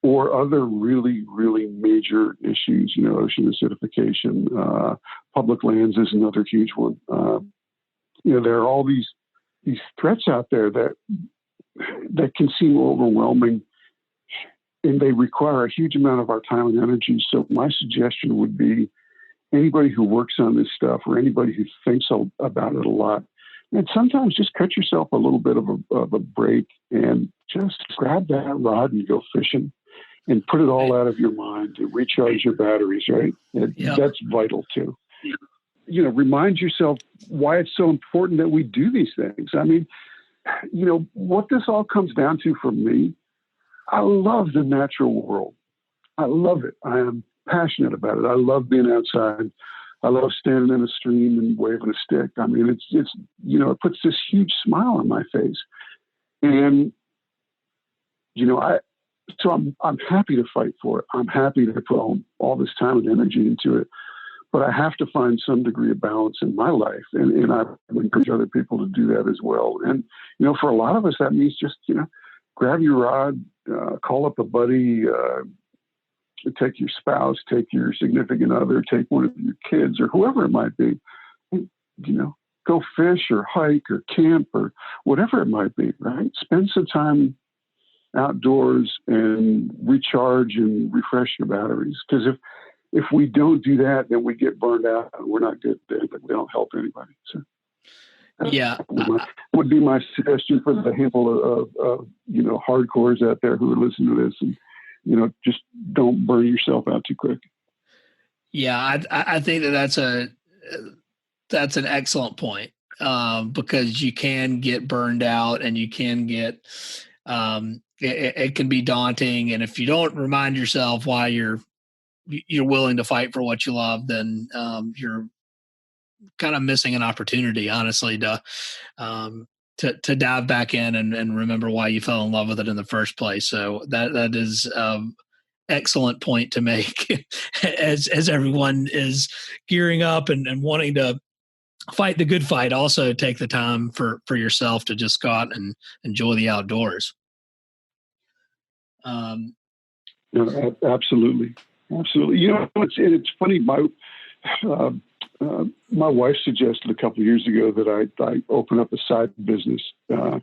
or other really, really major issues, ocean acidification, public lands is another huge one. There are all these threats out there that can seem overwhelming, and they require a huge amount of our time and energy. So my suggestion would be anybody who works on this stuff or anybody who thinks about it a lot, and sometimes just cut yourself a little bit of a break and just grab that rod and go fishing and put it all out of your mind to recharge your batteries, right? That's vital too. Remind yourself why it's so important that we do these things. I mean, what this all comes down to for me, I love the natural world. I love it. I am passionate about it. I love being outside. I love standing in a stream and waving a stick. I mean, it's it puts this huge smile on my face. And, I'm happy to fight for it. I'm happy to put all this time and energy into it. But I have to find some degree of balance in my life. And I encourage other people to do that as well. And, for a lot of us, that means just, grab your rod, call up a buddy, take your spouse, take your significant other, take one of your kids or whoever it might be, go fish or hike or camp or whatever it might be, right? Spend some time outdoors and recharge and refresh your batteries. Because if we don't do that, then we get burned out and we're not good. We don't help anybody. So would be my suggestion for the handful of hardcores out there who are listening to this, and just don't burn yourself out too quick. Yeah, I think that's an excellent point, because you can get burned out and you can get it can be daunting, and if you don't remind yourself why you're willing to fight for what you love, then you're kind of missing an opportunity, honestly, to dive back in and remember why you fell in love with it in the first place. So that is excellent point to make as everyone is gearing up and wanting to fight the good fight. Also take the time for yourself to just go out and enjoy the outdoors. Absolutely. It's funny. My wife suggested a couple of years ago that I open up a side business to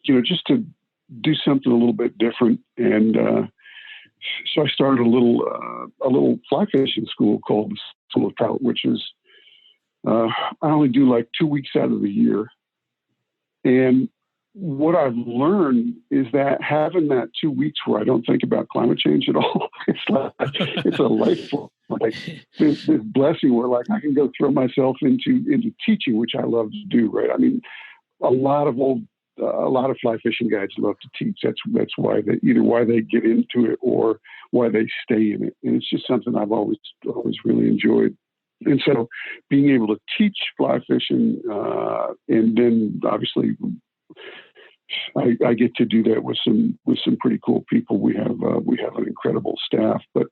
just to do something a little bit different, and so I started a little fly fishing school called the School of Trout, which is I only do like 2 weeks out of the year, and what I've learned is that having that 2 weeks where I don't think about climate change at all, it's a life like this blessing where like I can go throw myself into teaching, which I love to do. Right? I mean, a lot of fly fishing guides love to teach. That's why they get into it or why they stay in it, and it's just something I've always really enjoyed. And so, being able to teach fly fishing, and then obviously I get to do that with some pretty cool people. We have an incredible staff, but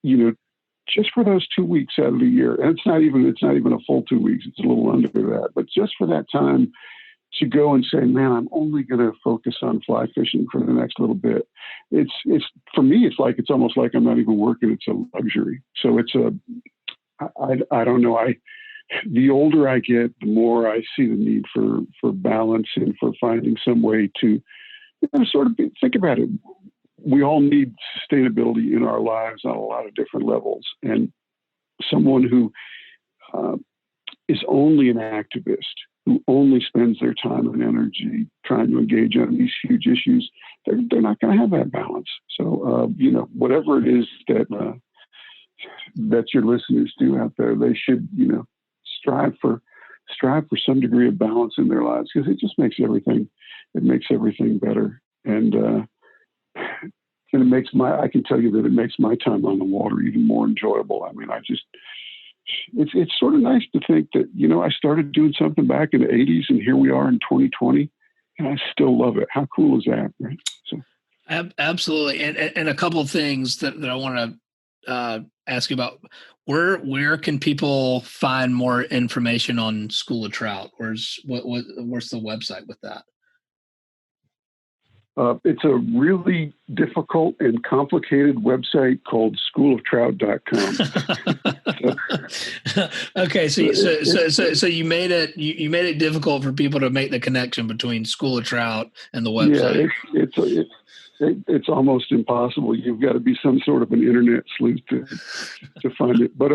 just for those 2 weeks out of the year, and it's not even a full 2 weeks. It's a little under that, but just for that time to go and say, man, I'm only going to focus on fly fishing for the next little bit. It's for me, it's almost like I'm not even working. It's a luxury. So I don't know. The older I get, the more I see the need for balance and for finding some way to sort of think about it. we all need sustainability in our lives on a lot of different levels. And someone who is only an activist, who only spends their time and energy trying to engage on these huge issues, they're not going to have that balance. So, whatever it is that your listeners do out there, they should, strive for some degree of balance in their lives, because it just makes everything better. And I can tell you that it makes my time on the water even more enjoyable. I mean, it's sort of nice to think that, I started doing something back in the 80s and here we are in 2020 and I still love it. How cool is that? Right. So. Absolutely. And a couple of things that I want to ask you about. Where can people find more information on School of Trout? Where's the website with that? It's a really difficult and complicated website called schooloftrout.com. Okay, so you made it difficult for people to make the connection between School of Trout and the website. Yeah, it's almost impossible. You've got to be some sort of an internet sleuth to find it. But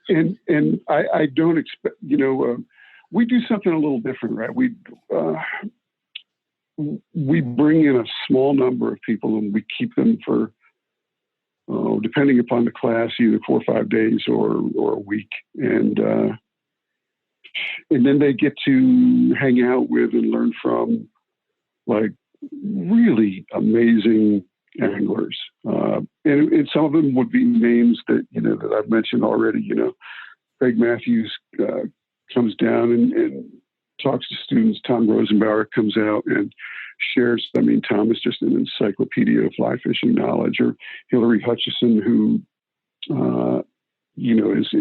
and I don't expect, we do something a little different, right? We bring in a small number of people and we keep them for, depending upon the class, either 4 or 5 days or a week. And then they get to hang out with and learn from like really amazing anglers. And some of them would be names that, that I've mentioned already. Craig Matthews comes down and talks to students. Tom Rosenbauer comes out and shares. I mean, Tom is just an encyclopedia of fly fishing knowledge. Or Hillary Hutchison, who, is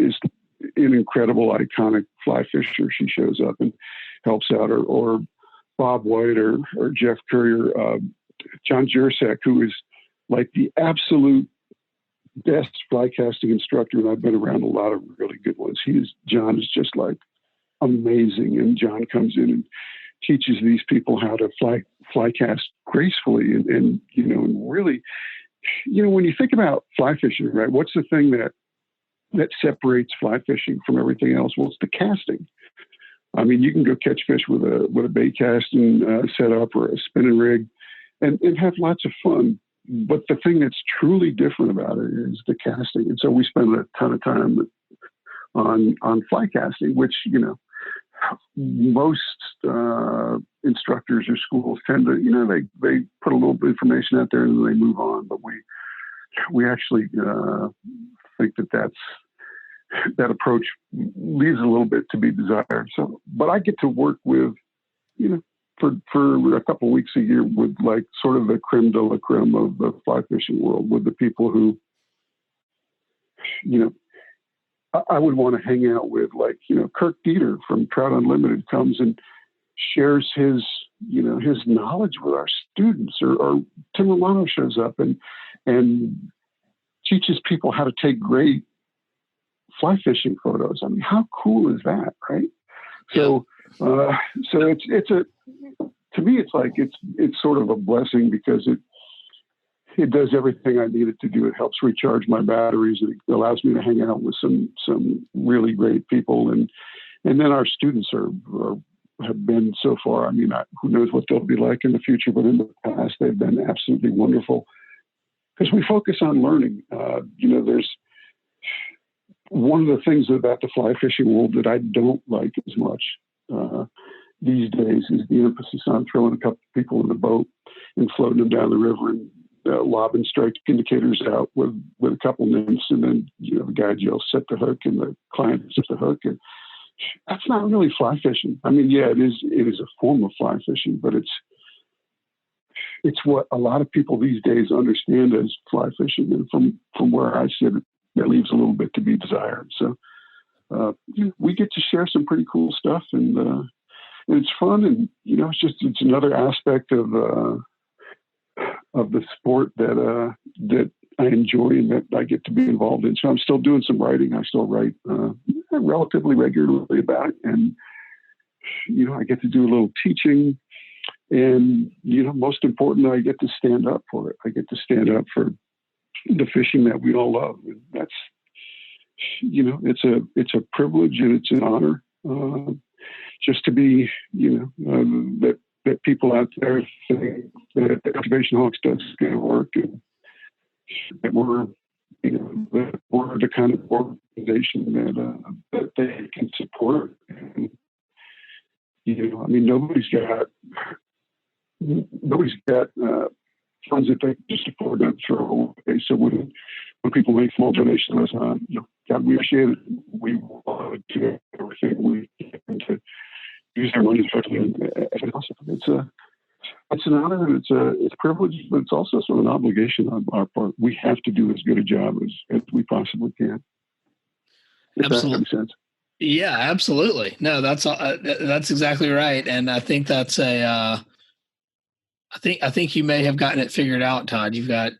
an incredible, iconic fly fisher. She shows up and helps out. Or Bob White or Jeff Currier, John Jursak, who is like the absolute best fly casting instructor. And I've been around a lot of really good ones. John is just like amazing. And John comes in and teaches these people how to fly cast gracefully and really, when you think about fly fishing, right, what's the thing that separates fly fishing from everything else? Well, it's the casting. I mean, you can go catch fish with a bait casting setup or a spinning rig and have lots of fun. But the thing that's truly different about it is the casting. And so we spend a ton of time on fly casting, which, most instructors or schools tend to, they put a little bit of information out there and then they move on. But we actually think that approach leaves a little bit to be desired. So, but I get to work with, for a couple of weeks a year with like sort of the creme de la creme of the fly fishing world, with the people who, I would want to hang out with, like, Kirk Dieter from Trout Unlimited comes and shares his knowledge with our students, or Tim Romano shows up and teaches people how to take great fly fishing photos. I mean, how cool is that, right? So to me, it's like, it's sort of a blessing, because it does everything I need it to do. It helps recharge my batteries. It allows me to hang out with some really great people. And then our students have been so far, I mean, who knows what they'll be like in the future, but in the past, they've been absolutely wonderful, because we focus on learning. There's one of the things about the fly fishing world that I don't like as much these days is the emphasis on throwing a couple of people in the boat and floating them down the river and lobbing strike indicators out with a couple nymphs, and then the guide yells set the hook and the client sets the hook, and that's not really fly fishing. I mean, yeah, it is a form of fly fishing, but it's what a lot of people these days understand as fly fishing, and from where I sit, that leaves a little bit to be desired. So we get to share some pretty cool stuff, and it's fun, and it's another aspect of the sport that I enjoy and that I get to be involved in. So I'm still doing some writing. I still write relatively regularly about it, and I get to do a little teaching, And, most important, I get to stand up for it. I get to stand up for the fishing that we all love. And that's, it's a privilege and it's an honor, just to be, that people out there think that the Conservation Hawks does going to work, and that we're the kind of organization that they can support. And, nobody's got funds that they just afford to throw away. So when people make small donations, God, we appreciate it. We want to do everything we can to use their money effectively as possible. It's an honor, and it's a privilege, but it's also sort of an obligation on our part. We have to do as good a job as we possibly can. Absolutely. That makes sense. Yeah, absolutely. No, that's exactly right, and I think that's I think you may have gotten it figured out, Todd. You've got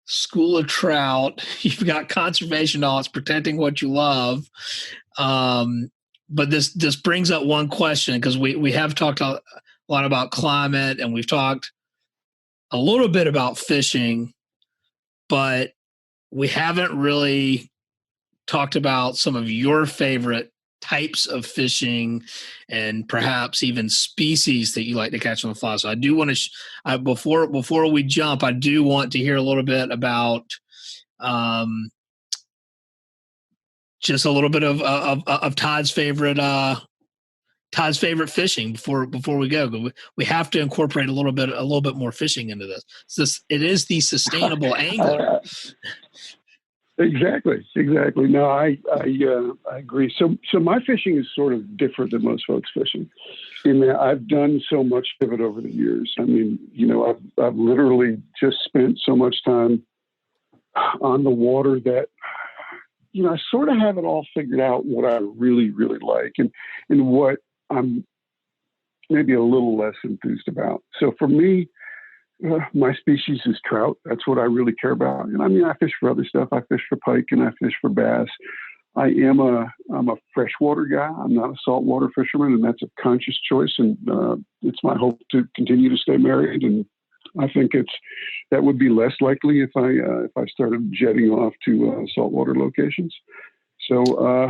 School of Trout. You've got conservation dollars protecting what you love. But this brings up one question, because we have talked a lot about climate, and we've talked a little bit about fishing, but we haven't really talked about some of your favorite types of fishing and perhaps even species that you like to catch on the fly. So I do want to, before we jump, I do want to hear a little bit about just a little bit of Todd's favorite fishing before we go. But we have to incorporate a little bit more fishing into this. So it is the sustainable angler. Exactly. No, I agree. So my fishing is sort of different than most folks' fishing, in that I've done so much of it over the years. I mean, I've literally just spent so much time on the water that, I sort of have it all figured out what I really, really like and what I'm maybe a little less enthused about. So for me, my species is trout. That's what I really care about. And I fish for other stuff. I fish for pike and I fish for bass. I'm a freshwater guy. I'm not a saltwater fisherman, and that's a conscious choice. And it's my hope to continue to stay married. And I think that would be less likely if I started jetting off to saltwater locations. So,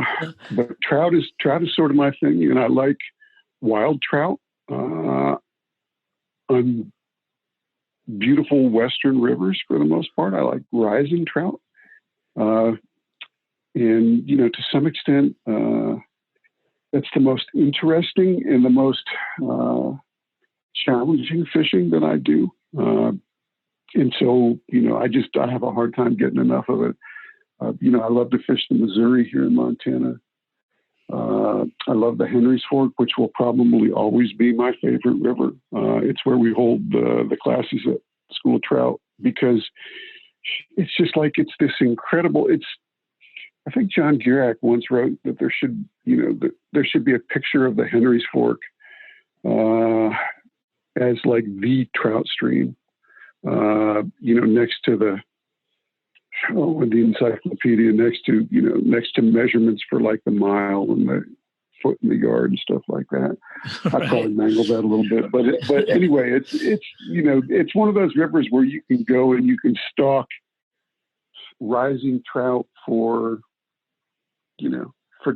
but trout is sort of my thing, and I like wild trout on beautiful western rivers for the most part. I like rising trout, and to some extent, that's the most interesting and the most challenging fishing that I do. And so, I have a hard time getting enough of it. I love to fish the Missouri here in Montana. I love the Henry's Fork, which will probably always be my favorite river. It's where we hold the classes at School of Trout, because it's just like, it's this incredible, I think John Girac once wrote that there should be a picture of the Henry's Fork as like the trout stream, next to the encyclopedia, next to measurements for like the mile and the foot in the yard and stuff like that. Right. I probably mangled that a little bit, but anyway, it's one of those rivers where you can go and you can stalk rising trout for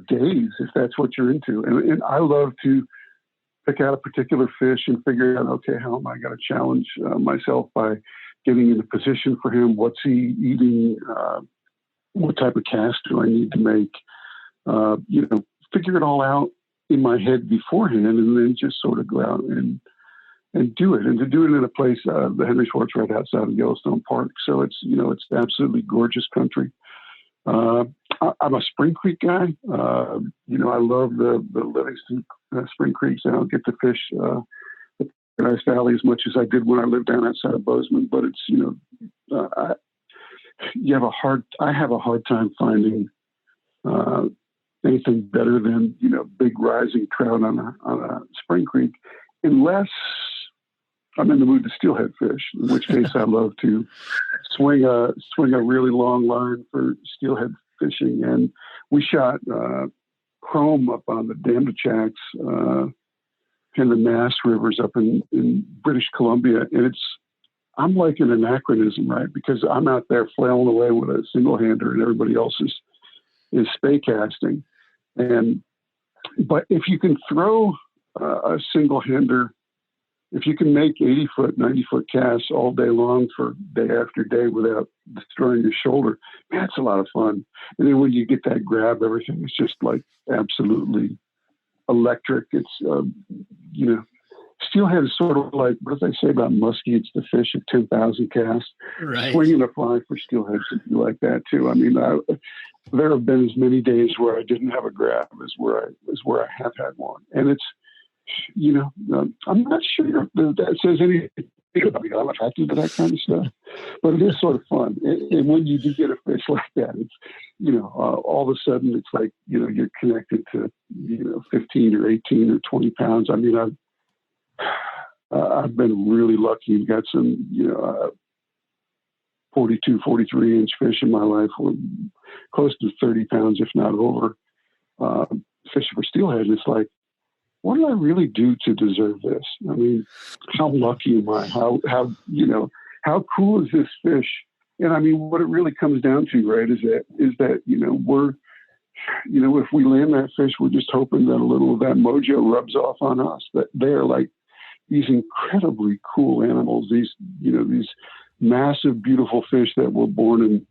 days, if that's what you're into. And I love to pick out a particular fish and figure out, okay, how am I going to challenge myself by getting in a position for him? What's he eating? What type of cast do I need to make? Figure it all out in my head beforehand, and then just sort of go out and do it. And to do it in a place, the Henry's Fork's right outside of Yellowstone Park, so it's absolutely gorgeous country. I'm a Spring Creek guy. I love the Livingston Spring Creeks. I don't get to fish the Paradise Valley as much as I did when I lived down outside of Bozeman. But it's I have a hard time finding anything better than big rising trout on a Spring Creek, unless I'm in the mood to steelhead fish, in which case I love to swing a really long line for steelhead fishing. And we shot chrome up on the Damnachaks and the Nass Rivers up in British Columbia. And I'm like an anachronism, right? Because I'm out there flailing away with a single hander and everybody else is spey casting. But if you can throw a single hander, if you can make 80-foot, 90-foot casts all day long for day after day without destroying your shoulder, man, it's a lot of fun. And then when you get that grab, everything is just like absolutely electric. It's, steelhead is sort of like, what do they say about muskie? It's the fish of 10,000 casts. Right. Swinging a fly for steelhead should be like that too. I mean, there have been as many days where I didn't have a grab as where I have had one. And it's, I'm not sure that says anything about me. I'm attracted to that kind of stuff, but it is sort of fun. And when you do get a fish like that, it's, all of a sudden it's like, you're connected to, 15 or 18 or 20 pounds. I mean, I've been really lucky and got some, 42, 43 inch fish in my life with close to 30 pounds, if not over, fishing for steelhead. And it's like, what did I really do to deserve this? I mean, how lucky am I? How cool is this fish? And I mean, what it really comes down to, right, is that, we're, if we land that fish, we're just hoping that a little of that mojo rubs off on us, that they're like these incredibly cool animals, these massive, beautiful fish that were born in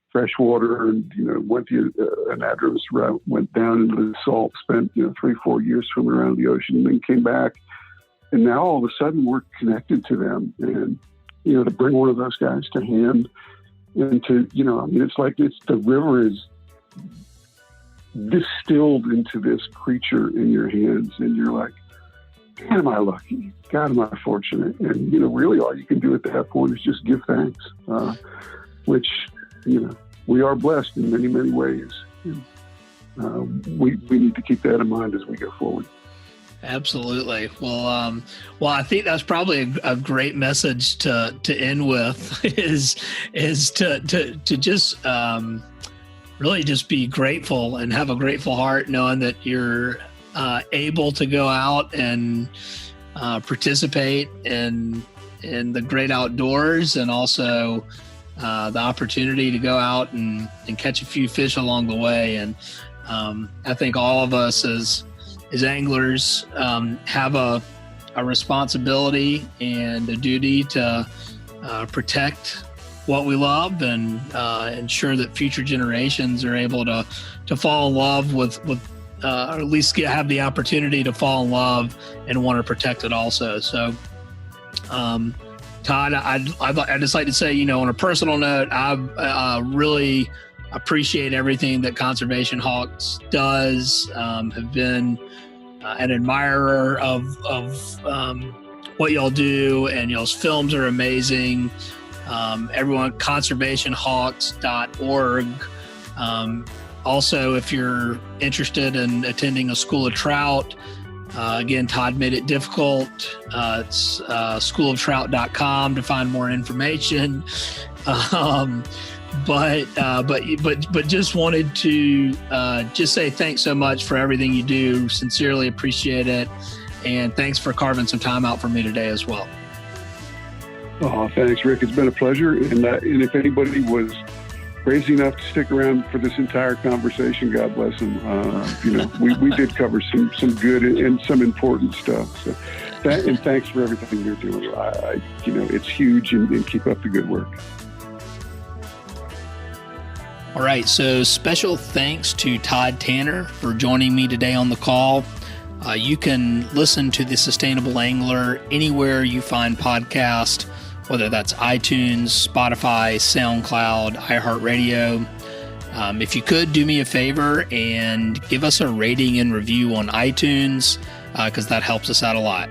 freshwater and, went the anadromous route, went down into the salt, spent, 3-4 years swimming around the ocean, and then came back. And now all of a sudden we're connected to them. And, to bring one of those guys to hand and to, it's like the river is distilled into this creature in your hands. And you're like, God, am I lucky? God, am I fortunate? And, really all you can do at that point is just give thanks, which, we are blessed in many, many ways. We need to keep that in mind as we go forward. Absolutely. Well, I think that's probably a great message to end with is to just really just be grateful and have a grateful heart, knowing that you're able to go out and participate in the great outdoors, and also the opportunity to go out and catch a few fish along the way. And I think all of us as anglers have a responsibility and a duty to protect what we love and ensure that future generations are able to fall in love with or at least have the opportunity to fall in love and want to protect it also. So, Todd, I'd just like to say, on a personal note, I really appreciate everything that Conservation Hawks does. Have been an admirer of what y'all do, and y'all's films are amazing. Everyone, conservationhawks.org. Also, if you're interested in attending a school of trout, again, Todd made it difficult. It's schooloftrout.com to find more information. But just wanted to just say thanks so much for everything you do. Sincerely appreciate it. And thanks for carving some time out for me today as well. Oh, thanks, Rick. It's been a pleasure. And if anybody was crazy enough to stick around for this entire conversation, God bless them. We did cover some good and some important stuff. So and thanks for everything you're doing. It's huge, and keep up the good work. All right, so special thanks to Todd Tanner for joining me today on the call. You can listen to The Sustainable Angler anywhere you find podcasts, whether that's iTunes, Spotify, SoundCloud, iHeartRadio. If you could do me a favor and give us a rating and review on iTunes, because that helps us out a lot.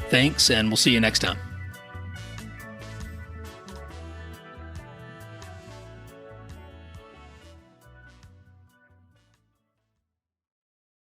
Thanks, and we'll see you next time.